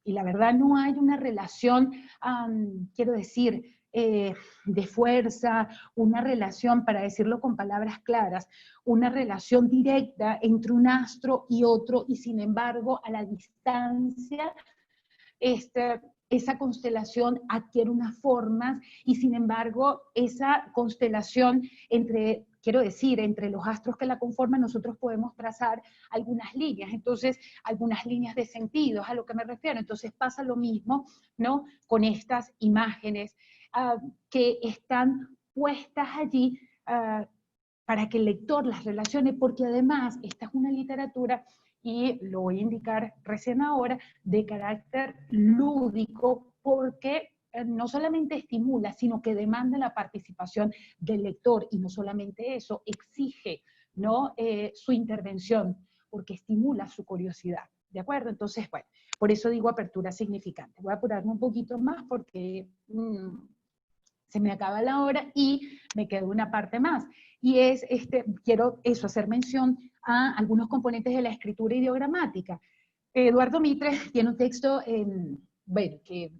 la verdad no hay una relación, quiero decir, de fuerza, una relación, para decirlo con palabras claras, una relación directa entre un astro y otro, y sin embargo a la distancia esa constelación adquiere unas formas, y sin embargo esa constelación quiero decir, entre los astros que la conforman, nosotros podemos trazar algunas líneas, entonces algunas líneas de sentido, a lo que me refiero. Entonces pasa lo mismo, ¿no?, con estas imágenes que están puestas allí para que el lector las relacione, porque además esta es una literatura, y lo voy a indicar recién ahora, de carácter lúdico, porque no solamente estimula, sino que demanda la participación del lector, y no solamente eso, exige, ¿no?, su intervención, porque estimula su curiosidad, ¿de acuerdo? Entonces, bueno, por eso digo apertura significante. Voy a apurarme un poquito más porque se me acaba la hora y me queda una parte más. Y es, quiero hacer mención a algunos componentes de la escritura ideogramática. Eduardo Mitre tiene un texto, bueno, que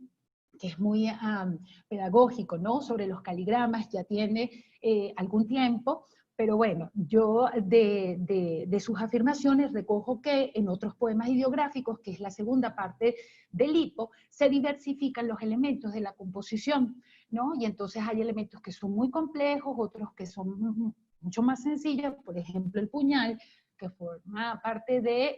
es muy pedagógico, ¿no?, sobre los caligramas, ya tiene algún tiempo, pero bueno, yo de sus afirmaciones recojo que en otros poemas ideográficos, que es la segunda parte del Lipo, se diversifican los elementos de la composición, ¿no? Y entonces hay elementos que son muy complejos, otros que son mucho más sencillos, por ejemplo el puñal, que forma parte de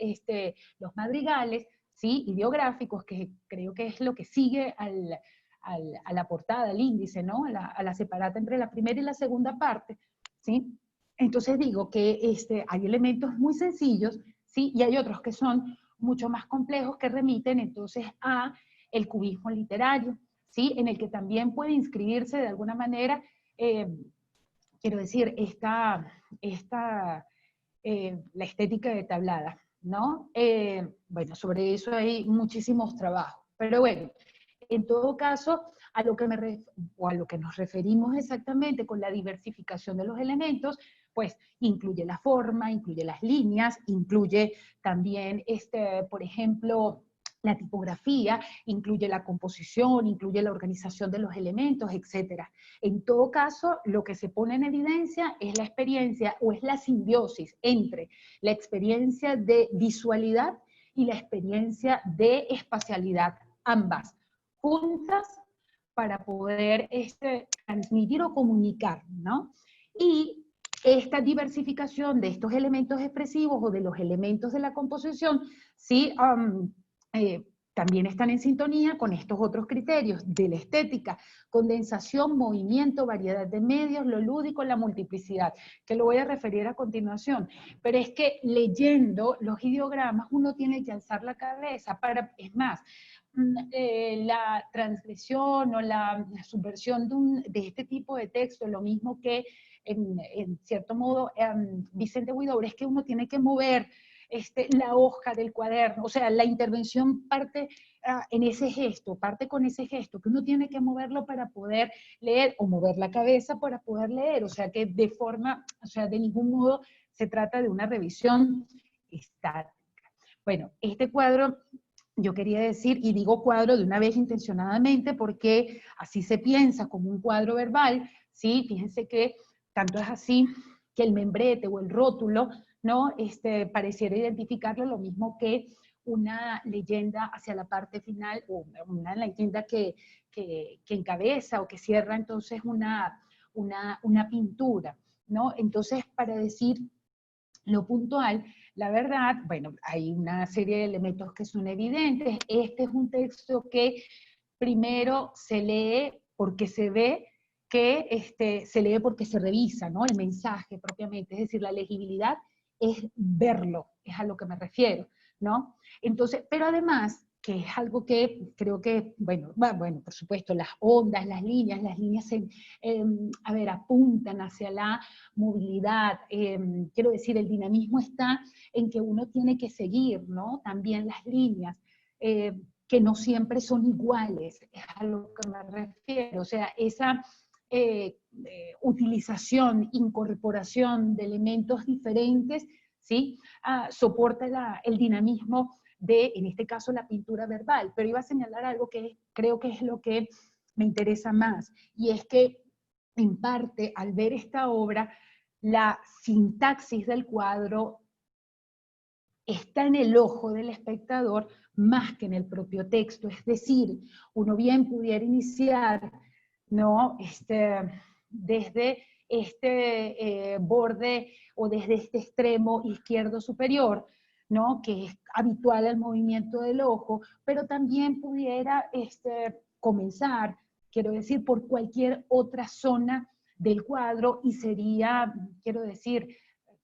los madrigales, ¿sí? Ideográficos, que creo que es lo que sigue a la portada, al índice, ¿no? A la separata entre la primera y la segunda parte, ¿sí? Entonces digo que hay elementos muy sencillos, ¿sí? Y hay otros que son mucho más complejos que remiten entonces a el cubismo literario, ¿sí? En el que también puede inscribirse de alguna manera, quiero decir, la estética de tablada, ¿no? Bueno, sobre eso hay muchísimos trabajos, pero bueno, en todo caso, a lo que nos referimos exactamente con la diversificación de los elementos, pues incluye la forma, incluye las líneas, incluye también, por ejemplo, la tipografía, incluye la composición, incluye la organización de los elementos, etc. En todo caso, lo que se pone en evidencia es la experiencia o es la simbiosis entre la experiencia de visualidad y la experiencia de espacialidad, ambas juntas para poder transmitir o comunicar, ¿no? Y esta diversificación de estos elementos expresivos o de los elementos de la composición, sí, también están en sintonía con estos otros criterios de la estética: condensación, movimiento, variedad de medios, lo lúdico, la multiplicidad, que lo voy a referir a continuación. Pero es que leyendo los ideogramas uno tiene que alzar la cabeza es más, la transgresión o la subversión de este tipo de texto, lo mismo que en cierto modo Vicente Huidobro, es que uno tiene que mover la hoja del cuaderno, o sea, la intervención parte en ese gesto, parte con ese gesto, que uno tiene que moverlo para poder leer, o mover la cabeza para poder leer, o sea, que de ningún modo se trata de una revisión estática. Bueno, este cuadro, yo quería decir, y digo cuadro de una vez intencionadamente, porque así se piensa como un cuadro verbal, ¿sí? Fíjense que tanto es así que el membrete o el rótulo, ¿no? Pareciera identificarlo lo mismo que una leyenda hacia la parte final, o una leyenda que encabeza o que cierra entonces una pintura, ¿no? Entonces, para decir lo puntual, la verdad, bueno, hay una serie de elementos que son evidentes. Este es un texto que primero se lee porque se ve, que se lee porque se revisa, ¿no? El mensaje propiamente, es decir, la legibilidad es verlo, es a lo que me refiero, ¿no? Entonces, pero además, que es algo que creo que, bueno, por supuesto, las ondas, las líneas apuntan hacia la movilidad, quiero decir, el dinamismo está en que uno tiene que seguir, ¿no? También las líneas, que no siempre son iguales, es a lo que me refiero, o sea, esa utilización, incorporación de elementos diferentes, ¿sí? Soporta el dinamismo de, en este caso, la pintura verbal. Pero iba a señalar algo que creo que es lo que me interesa más, y es que, en parte, al ver esta obra, la sintaxis del cuadro está en el ojo del espectador más que en el propio texto. Es decir, uno bien pudiera iniciar, ¿no? Desde este borde o desde este extremo izquierdo superior, ¿no? Que es habitual al movimiento del ojo, pero también pudiera comenzar, quiero decir, por cualquier otra zona del cuadro, y sería, quiero decir,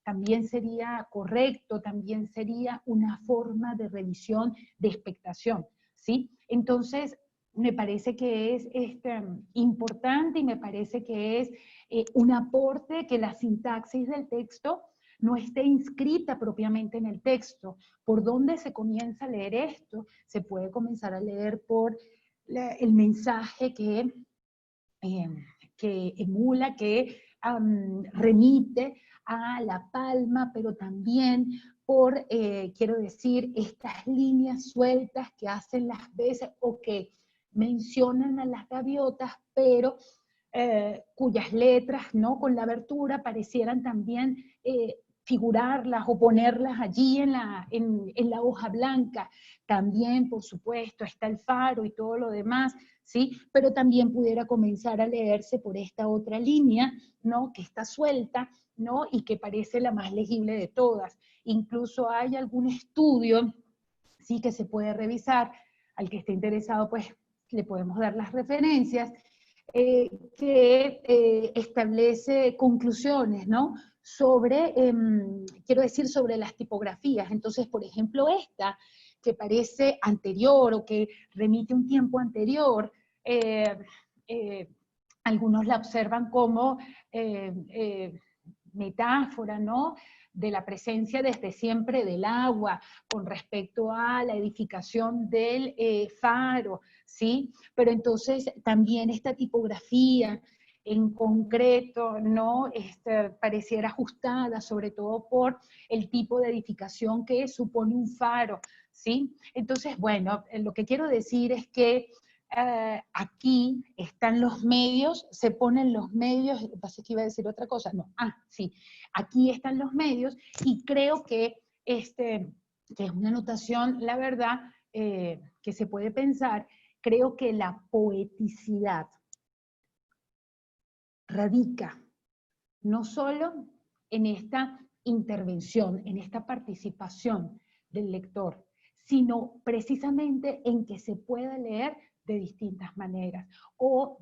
también sería correcto, también sería una forma de revisión, de expectación, ¿sí? Entonces, me parece que es importante, y me parece que es un aporte que la sintaxis del texto no esté inscrita propiamente en el texto. ¿Por dónde se comienza a leer esto? Se puede comenzar a leer por el mensaje que emula, que remite a la palma, pero también por, quiero decir, estas líneas sueltas que hacen las veces o que mencionan a las gaviotas, pero cuyas letras, ¿no?, con la abertura parecieran también figurarlas o ponerlas allí en la hoja blanca. También, por supuesto, está el faro y todo lo demás, ¿sí? Pero también pudiera comenzar a leerse por esta otra línea, ¿no?, que está suelta, ¿no?, y que parece la más legible de todas. Incluso hay algún estudio, sí, que se puede revisar. Al que esté interesado, pues le podemos dar las referencias, que establece conclusiones, ¿no?, sobre, quiero decir, sobre las tipografías. Entonces, por ejemplo, esta, que parece anterior o que remite un tiempo anterior, algunos la observan como metáfora, ¿no?, de la presencia desde siempre del agua con respecto a la edificación del faro, ¿sí? Pero entonces también esta tipografía en concreto, ¿no?, pareciera ajustada sobre todo por el tipo de edificación que supone un faro, ¿sí? Entonces, bueno, lo que quiero decir es que aquí están los medios, se ponen los medios, lo que pasa es que iba a decir otra cosa, no, sí, aquí están los medios, y creo que es una notación, la verdad, que se puede pensar. Creo que la poeticidad radica no solo en esta intervención, en esta participación del lector, sino precisamente en que se pueda leer de distintas maneras, o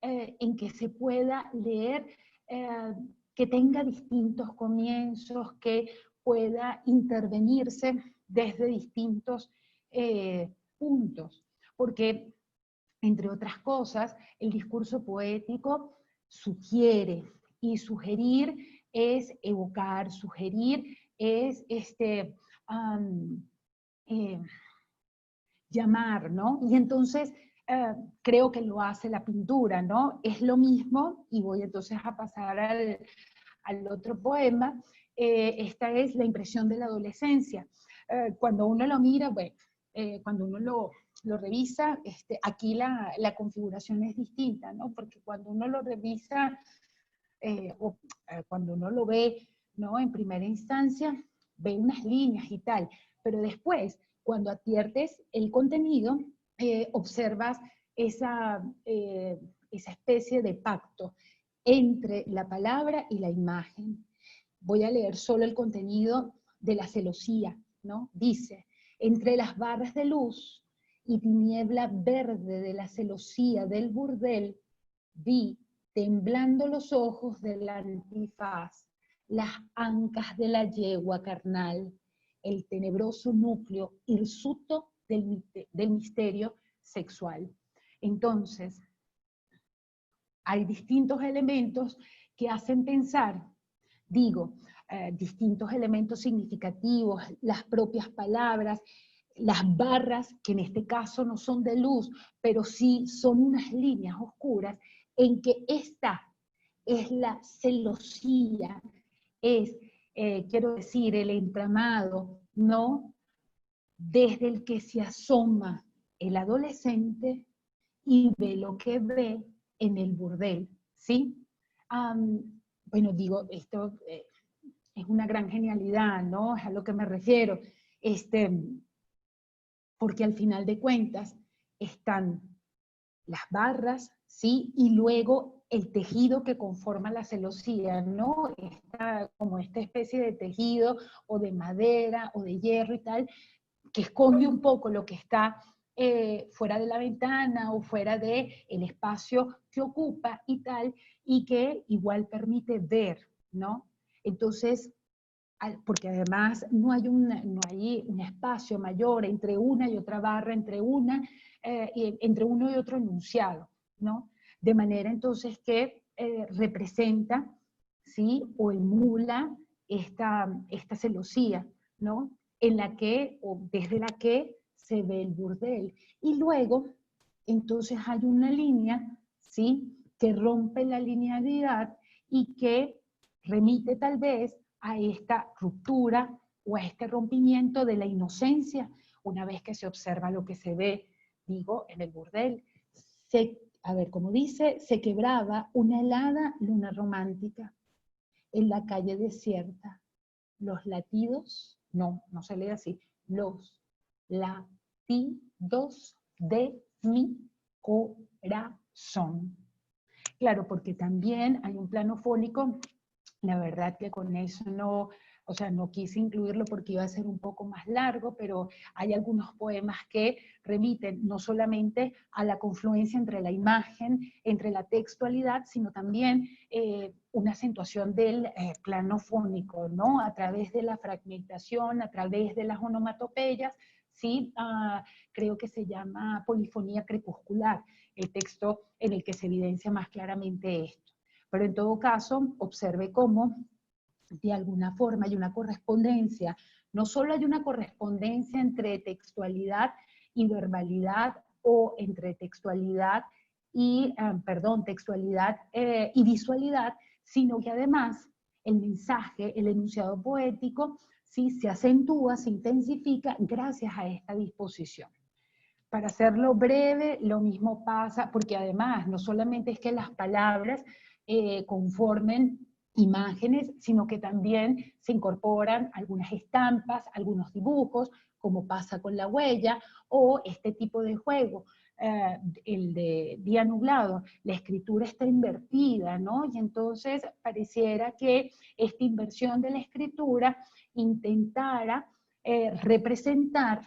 en que se pueda leer, que tenga distintos comienzos, que pueda intervenirse desde distintos puntos, porque, entre otras cosas, el discurso poético sugiere, y sugerir es evocar, sugerir es eh, llamar, ¿no? Y entonces creo que lo hace la pintura, ¿no? Es lo mismo, y voy entonces a pasar al otro poema. Esta es la impresión de la adolescencia. Cuando uno lo mira, bueno, cuando uno lo revisa, aquí la configuración es distinta, ¿no? Porque cuando uno lo revisa, cuando uno lo ve, ¿no?, en primera instancia, ve unas líneas y tal, pero después, cuando adviertes el contenido, observas esa especie de pacto entre la palabra y la imagen. Voy a leer solo el contenido de la celosía, ¿no? Dice: entre las barras de luz y tiniebla verde de la celosía del burdel, vi, temblando los ojos del antifaz, las ancas de la yegua carnal, el tenebroso núcleo hirsuto del misterio sexual. Entonces, hay distintos elementos que hacen pensar, digo, distintos elementos significativos, las propias palabras, las barras, que en este caso no son de luz, pero sí son unas líneas oscuras, en que esta es la celosía, es, quiero decir, el entramado, ¿no?, desde el que se asoma el adolescente y ve lo que ve en el burdel, ¿sí? Bueno, digo, esto es una gran genialidad, ¿no? Es a lo que me refiero. Porque al final de cuentas están las barras, ¿sí? Y luego el tejido que conforma la celosía, ¿no? Como esta especie de tejido, o de madera, o de hierro y tal, que esconde un poco lo que está fuera de la ventana, o fuera del espacio que ocupa y tal, y que igual permite ver, ¿no? Entonces, porque además no hay un espacio mayor entre una y otra barra, entre uno y otro enunciado, ¿no? De manera entonces que representa, ¿sí?, o emula esta celosía, ¿no?, en la que, o desde la que se ve el burdel. Y luego, entonces hay una línea, ¿sí?, que rompe la linealidad y que remite tal vez a esta ruptura o a este rompimiento de la inocencia, una vez que se observa lo que se ve, digo, en el burdel. A ver, como dice, se quebraba una helada luna romántica en la calle desierta. Los latidos, no se lee así, los latidos de mi corazón. Claro, porque también hay un plano fónico, la verdad que con eso no, o sea, no quise incluirlo porque iba a ser un poco más largo, pero hay algunos poemas que remiten no solamente a la confluencia entre la imagen, entre la textualidad, sino también una acentuación del plano fónico, ¿no? A través de la fragmentación, a través de las onomatopeyas, ¿sí? Creo que se llama polifonía crepuscular, el texto en el que se evidencia más claramente esto. Pero en todo caso, observe cómo de alguna forma hay una correspondencia, no solo hay una correspondencia entre textualidad y verbalidad, o entre textualidad y, textualidad y visualidad, sino que además el mensaje, el enunciado poético, sí, se acentúa, se intensifica gracias a esta disposición. Para hacerlo breve, lo mismo pasa, porque además no solamente es que las palabras conformen imágenes, sino que también se incorporan algunas estampas, algunos dibujos, como pasa con la huella, o este tipo de juego, el de día nublado, la escritura está invertida, ¿no? Y entonces pareciera que esta inversión de la escritura intentara representar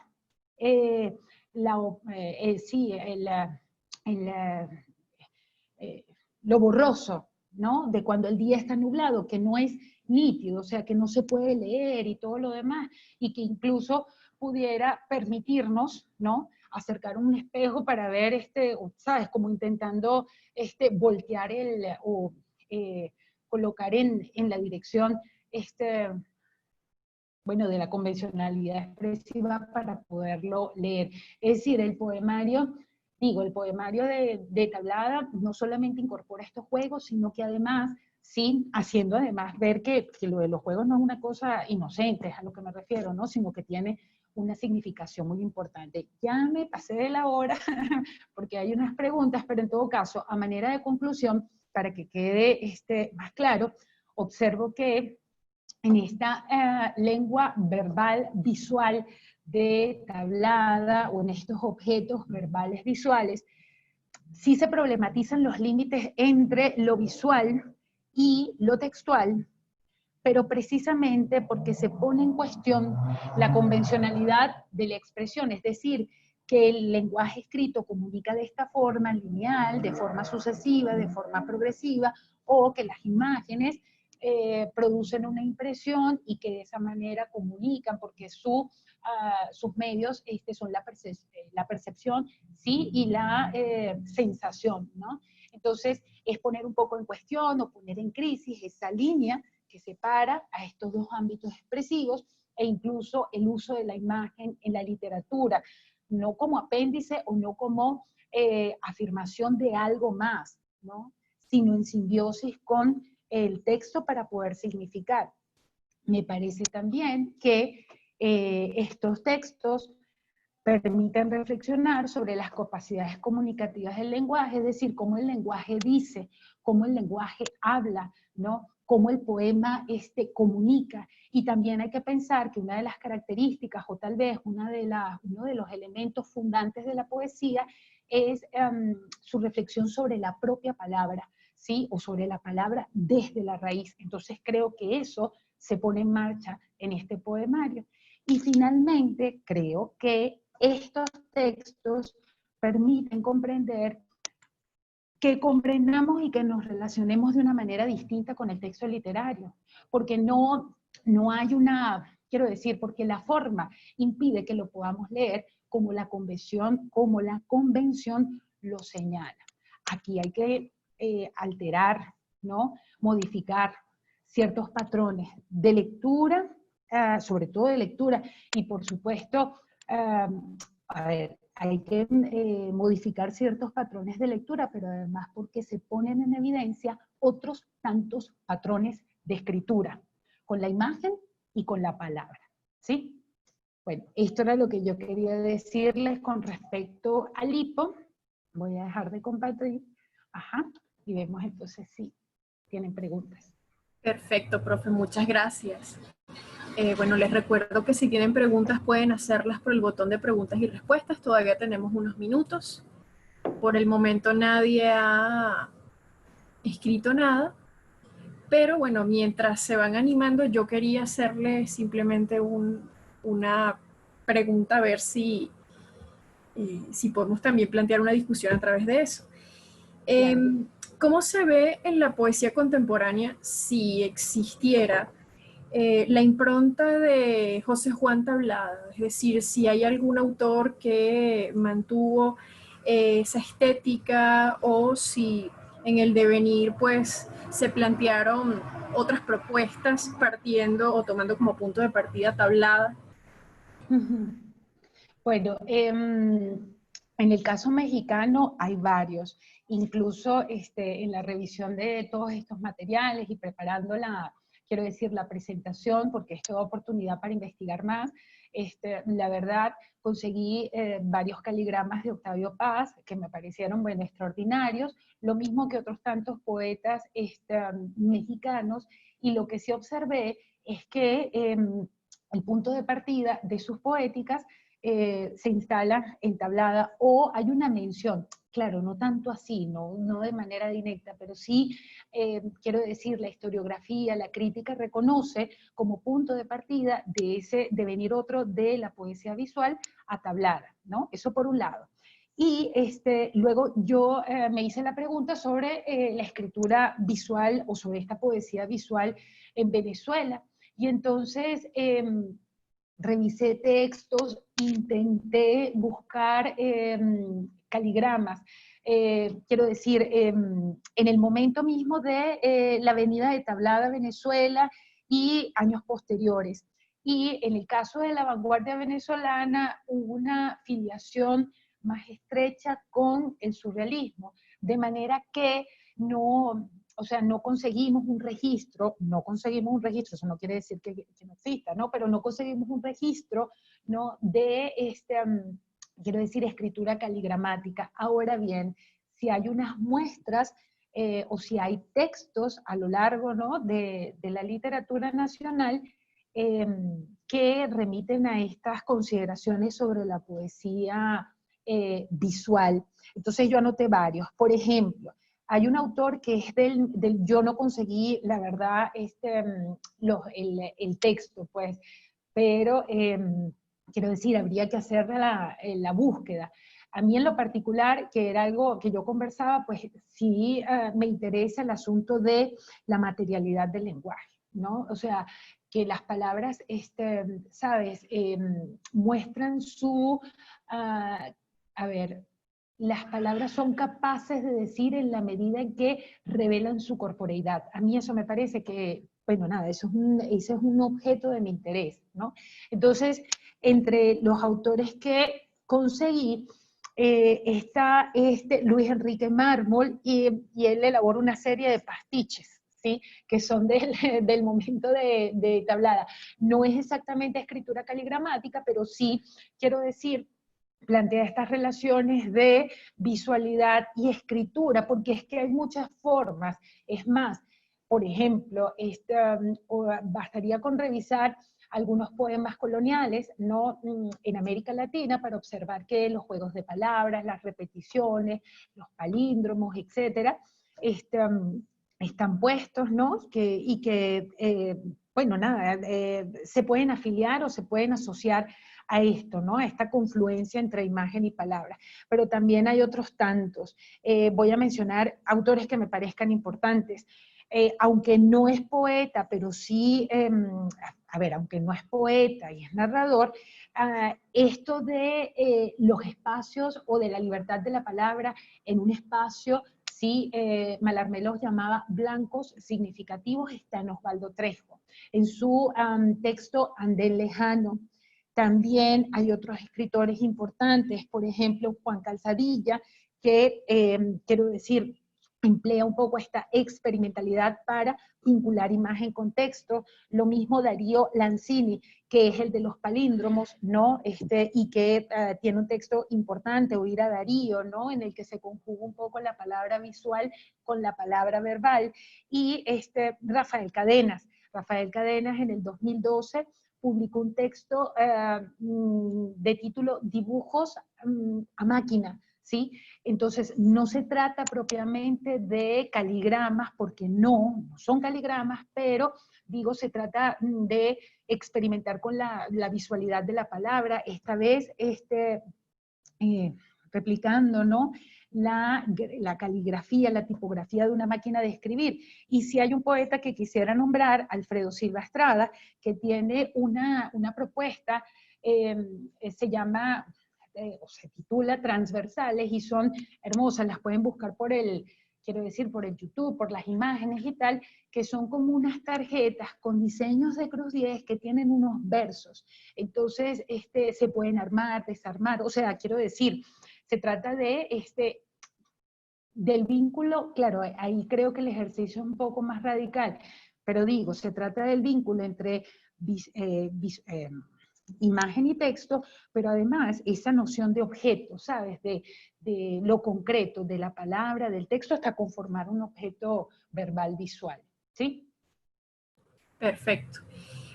lo borroso, ¿no? De cuando el día está nublado, que no es nítido, o sea, que no se puede leer y todo lo demás, y que incluso pudiera permitirnos, ¿no? Acercar un espejo para ver, ¿sabes? Como intentando voltear o colocar en la dirección, bueno, de la convencionalidad expresiva para poderlo leer. Es decir, el poemario de Tablada no solamente incorpora estos juegos, sino que además, sí, haciendo además ver que lo de los juegos no es una cosa inocente, es a lo que me refiero, ¿no? Sino que tiene una significación muy importante. Ya me pasé de la hora, porque hay unas preguntas, pero en todo caso, a manera de conclusión, para que quede más claro, observo que en esta lengua verbal visual de Tablada, o en estos objetos verbales visuales, sí se problematizan los límites entre lo visual y lo textual, pero precisamente porque se pone en cuestión la convencionalidad de la expresión, es decir, que el lenguaje escrito comunica de esta forma lineal, de forma sucesiva, de forma progresiva, o que las imágenes producen una impresión y que de esa manera comunican, porque sus medios son la percepción, ¿sí? Y la sensación, ¿no? Entonces, es poner un poco en cuestión o poner en crisis esa línea que separa a estos dos ámbitos expresivos, e incluso el uso de la imagen en la literatura, no como apéndice o no como afirmación de algo más, ¿no? Sino en simbiosis con el texto para poder significar. Me parece también que estos textos permiten reflexionar sobre las capacidades comunicativas del lenguaje, es decir, cómo el lenguaje dice, cómo el lenguaje habla, ¿no? Cómo el poema comunica. Y también hay que pensar que una de las características, o tal vez uno de los elementos fundantes de la poesía, es su reflexión sobre la propia palabra, ¿sí? O sobre la palabra desde la raíz. Entonces creo que eso se pone en marcha en este poemario. Y finalmente creo que estos textos permiten comprender que comprendamos y que nos relacionemos de una manera distinta con el texto literario, porque no hay quiero decir, porque la forma impide que lo podamos leer como la convención lo señala. Aquí hay que alterar, ¿no? Modificar ciertos patrones de lectura, sobre todo de lectura, y por supuesto, hay que modificar ciertos patrones de lectura, pero además porque se ponen en evidencia otros tantos patrones de escritura, con la imagen y con la palabra, ¿sí? Bueno, esto era lo que yo quería decirles con respecto al hipo. Voy a dejar de compartir. Ajá. Y vemos entonces si tienen preguntas. Perfecto, profe, muchas gracias. Bueno, les recuerdo que si tienen preguntas pueden hacerlas por el botón de preguntas y respuestas. Todavía tenemos unos minutos. Por el momento nadie ha escrito nada. Pero bueno, mientras se van animando, yo quería hacerle simplemente una pregunta a ver si podemos también plantear una discusión a través de eso. Claro. ¿Cómo se ve en la poesía contemporánea si existiera la impronta de José Juan Tablada? Es decir, si hay algún autor que mantuvo esa estética o si en el devenir pues se plantearon otras propuestas partiendo o tomando como punto de partida Tablada. Bueno, en el caso mexicano hay varios, incluso en la revisión de todos estos materiales y preparando quiero decir, la presentación, porque es toda oportunidad para investigar más, la verdad conseguí varios caligramas de Octavio Paz que me parecieron, bueno, extraordinarios, lo mismo que otros tantos poetas mexicanos, y lo que sí observé es que el punto de partida de sus poéticas se instala entablada o hay una mención, claro, no tanto así, no de manera directa, pero sí, quiero decir, la historiografía, la crítica reconoce como punto de partida de ese devenir otro de la poesía visual atablada, ¿no? Eso por un lado. Y luego yo me hice la pregunta sobre la escritura visual o sobre esta poesía visual en Venezuela. Y entonces revisé textos, intenté buscar caligramas. Quiero decir, en el momento mismo de la venida de Tablada a Venezuela y años posteriores. Y en el caso de la vanguardia venezolana hubo una filiación más estrecha con el surrealismo, de manera que no, o sea, no conseguimos un registro, eso no quiere decir que no exista, ¿no? Pero no conseguimos un registro, ¿no? De quiero decir, escritura caligramática. Ahora bien, si hay unas muestras o si hay textos a lo largo, ¿no? de la literatura nacional eh, que remiten a estas consideraciones sobre la poesía visual. Entonces yo anoté varios. Por ejemplo, hay un autor que es yo no conseguí, la verdad, el texto, pues, pero quiero decir, habría que hacer la búsqueda. A mí en lo particular, que era algo que yo conversaba, pues sí me interesa el asunto de la materialidad del lenguaje, ¿no? O sea, que las palabras, ¿sabes? Muestran a ver, las palabras son capaces de decir en la medida en que revelan su corporeidad. A mí eso me parece que, bueno, nada, ese es un objeto de mi interés, ¿no? Entonces, entre los autores que conseguí, está Luis Enrique Mármol, y él elabora una serie de pastiches, ¿sí? Que son del momento de Tablada. No es exactamente escritura caligramática, pero sí, quiero decir, plantea estas relaciones de visualidad y escritura, porque es que hay muchas formas. Es más, por ejemplo, bastaría con revisar algunos poemas coloniales, ¿no? En América Latina, para observar que los juegos de palabras, las repeticiones, los palíndromos, etcétera, están puestos, ¿no? Bueno, nada, se pueden afiliar o se pueden asociar a esto, ¿no? A esta confluencia entre imagen y palabra. Pero también hay otros tantos. Voy a mencionar autores que me parezcan importantes. Aunque no es poeta, pero sí, a ver, aunque no es poeta y es narrador, esto de los espacios o de la libertad de la palabra en un espacio, sí, Mallarmé los llamaba blancos significativos, está en Osvaldo Trejo. En su texto Andén Lejano. También hay otros escritores importantes, por ejemplo, Juan Calzadilla, que quiero decir, emplea un poco esta experimentalidad para vincular imagen con texto. Lo mismo Darío Lanzini, que es el de los palíndromos, ¿no? Y que tiene un texto importante, Oír a Darío, ¿no? En el que se conjuga un poco la palabra visual con la palabra verbal. Y Rafael Cadenas. Rafael Cadenas en el 2012 publicó un texto de título Dibujos a máquina, ¿sí? Entonces, no se trata propiamente de caligramas, porque no son caligramas, pero digo, se trata de experimentar con la visualidad de la palabra, esta vez replicando, ¿no? La caligrafía, la tipografía de una máquina de escribir. Y si hay un poeta que quisiera nombrar, Alfredo Silva Estrada, que tiene una propuesta, se llama, o se titula Transversales, y son hermosas, las pueden buscar quiero decir, por el YouTube, por las imágenes y tal, que son como unas tarjetas con diseños de Cruz 10 que tienen unos versos. Entonces, se pueden armar, desarmar, o sea, quiero decir, se trata del vínculo, claro, ahí creo que el ejercicio es un poco más radical, pero digo, se trata del vínculo entre imagen y texto, pero además esa noción de objeto, ¿sabes? De lo concreto, de la palabra, del texto, hasta conformar un objeto verbal visual, ¿sí? Perfecto.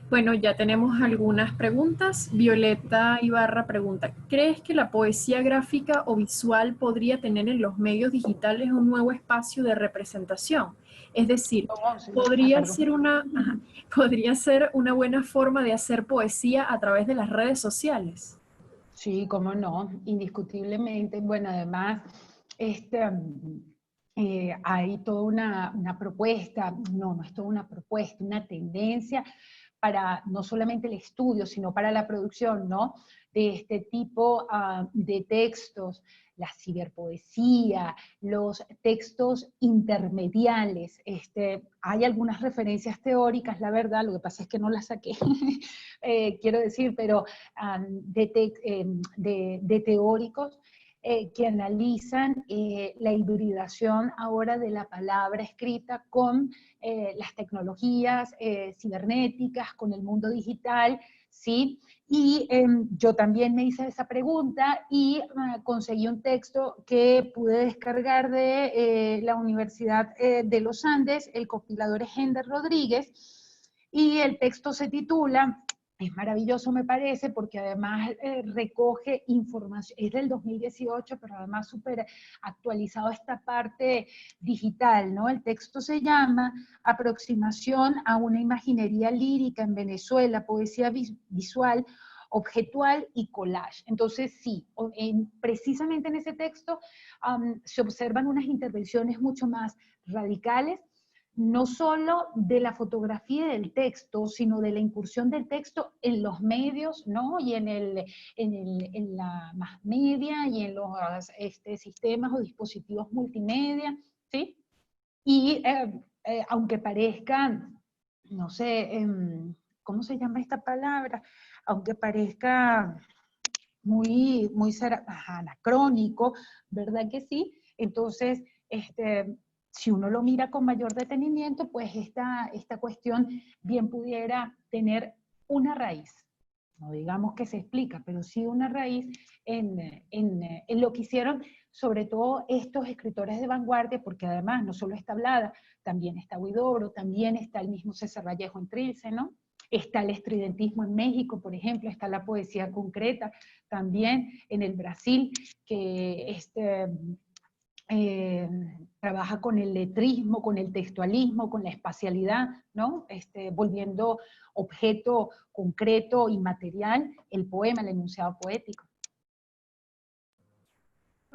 Bueno, ya tenemos algunas preguntas. Violeta Ibarra pregunta, ¿crees que la poesía gráfica o visual podría tener en los medios digitales un nuevo espacio de representación? Es decir, podría ser una buena forma de hacer poesía a través de las redes sociales. Sí, cómo no, indiscutiblemente. Bueno, además, hay toda una propuesta, no es toda una propuesta, una tendencia para no solamente el estudio, sino para la producción, ¿no? De este tipo de textos, la ciberpoesía, los textos intermediales. Hay algunas referencias teóricas, la verdad, lo que pasa es que no las saqué, quiero decir, pero de teóricos que analizan la hibridación ahora de la palabra escrita con las tecnologías cibernéticas, con el mundo digital, ¿sí? Y yo también me hice esa pregunta y conseguí un texto que pude descargar de la Universidad de los Andes, el compilador es Hender Rodríguez, y el texto se titula, es maravilloso me parece, porque además recoge información, es del 2018, pero además súper actualizado esta parte digital, ¿no? El texto se llama Aproximación a una imaginería lírica en Venezuela, poesía visual, objetual y collage. Entonces sí, precisamente en ese texto se observan unas intervenciones mucho más radicales, no solo de la fotografía y del texto, sino de la incursión del texto en los medios, ¿no? Y en la más media y en los sistemas o dispositivos multimedia, ¿sí? Y aunque parezca, no sé, ¿cómo se llama esta palabra? Aunque parezca muy anacrónico, ¿verdad que sí? Entonces, si uno lo mira con mayor detenimiento, pues esta cuestión bien pudiera tener una raíz. No digamos que se explica, pero sí una raíz en lo que hicieron sobre todo estos escritores de vanguardia, porque además no solo está Blada, también está Huidobro, también está el mismo César Vallejo en Trilce, ¿no? Está el estridentismo en México, por ejemplo, está la poesía concreta, también en el Brasil, que trabaja con el letrismo, con el textualismo, con la espacialidad, ¿no? Volviendo objeto concreto y material el poema, el enunciado poético.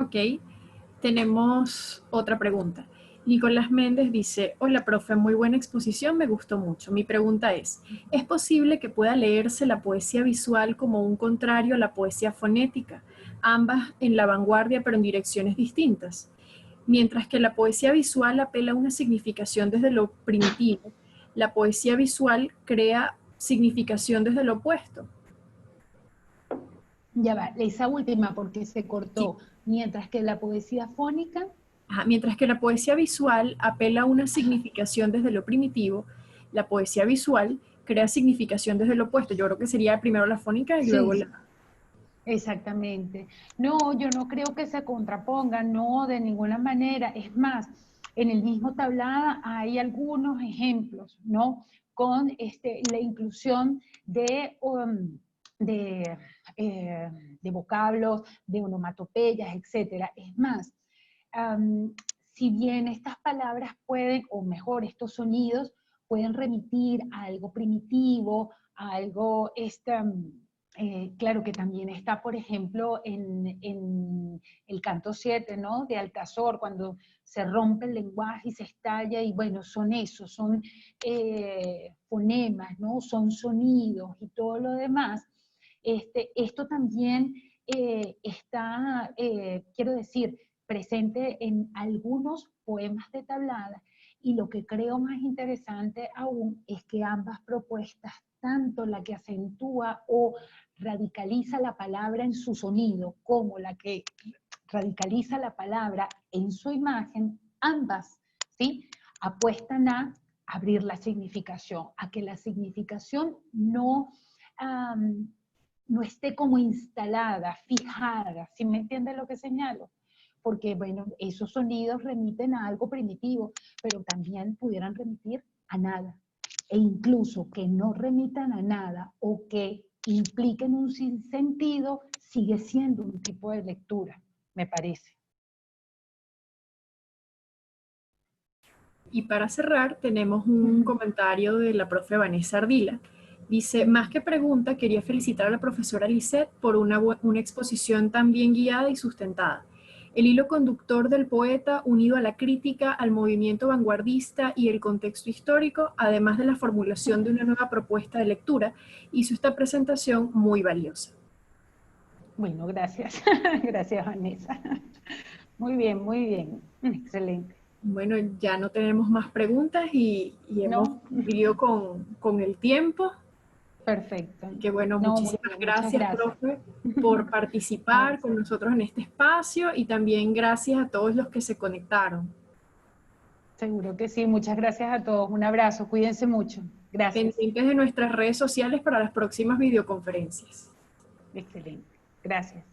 Ok, tenemos otra pregunta. Nicolás Méndez dice, hola profe, muy buena exposición, me gustó mucho. Mi pregunta ¿es posible que pueda leerse la poesía visual como un contrario a la poesía fonética, ambas en la vanguardia pero en direcciones distintas? Mientras que la poesía visual apela a una significación desde lo primitivo, la poesía visual crea significación desde lo opuesto. Ya va, esa última porque se Sí. cortó, mientras que la poesía fónica... Mientras que la poesía visual apela a una significación desde lo primitivo, la poesía visual crea significación desde lo opuesto. Yo creo que sería primero la fónica y luego Sí, la... exactamente. No, yo no creo que se contrapongan, no, de ninguna manera. Es más, en el mismo tablada hay algunos ejemplos, ¿no? Con la inclusión de, de vocablos, de onomatopeyas, etcétera. Es más, um, si bien estas palabras pueden, o mejor, estos sonidos pueden remitir a algo primitivo, a algo, claro que también está, por ejemplo, en el canto 7, ¿no? De Altazor, cuando se rompe el lenguaje y se estalla, y bueno, son esos, son fonemas, ¿no? Son sonidos y todo lo demás. Esto también está, quiero decir, presente en algunos poemas de Tablada, y lo que creo más interesante aún es que ambas propuestas, tanto la que acentúa o radicaliza la palabra en su sonido, como la que radicaliza la palabra en su imagen, ambas, ¿sí? Apuestan a abrir la significación, a que la significación no esté como instalada, fijada, ¿sí me entiende lo que señalo? Porque, bueno, esos sonidos remiten a algo primitivo, pero también pudieran remitir a nada. E incluso que no remitan a nada o que impliquen un sinsentido, sigue siendo un tipo de lectura, me parece. Y para cerrar, tenemos un comentario de la profe Vanessa Ardila. Dice, más que pregunta, quería felicitar a la profesora Lisette por una exposición tan bien guiada y sustentada. El hilo conductor del poeta, unido a la crítica, al movimiento vanguardista y el contexto histórico, además de la formulación de una nueva propuesta de lectura, hizo esta presentación muy valiosa. Bueno, gracias. Gracias, Vanessa. Muy bien, muy bien. Excelente. Bueno, ya no tenemos más preguntas y hemos ¿No? cumplido con el tiempo. Perfecto. Que bueno, No, muy muchísimas bien, muchas gracias, gracias. profe, por No, participar con nosotros en este espacio y también gracias a todos los que se conectaron. seguro que sí. Muchas gracias a todos. Un abrazo. Cuídense mucho. Gracias. Pendientes de nuestras redes sociales para las próximas videoconferencias. Excelente. Gracias.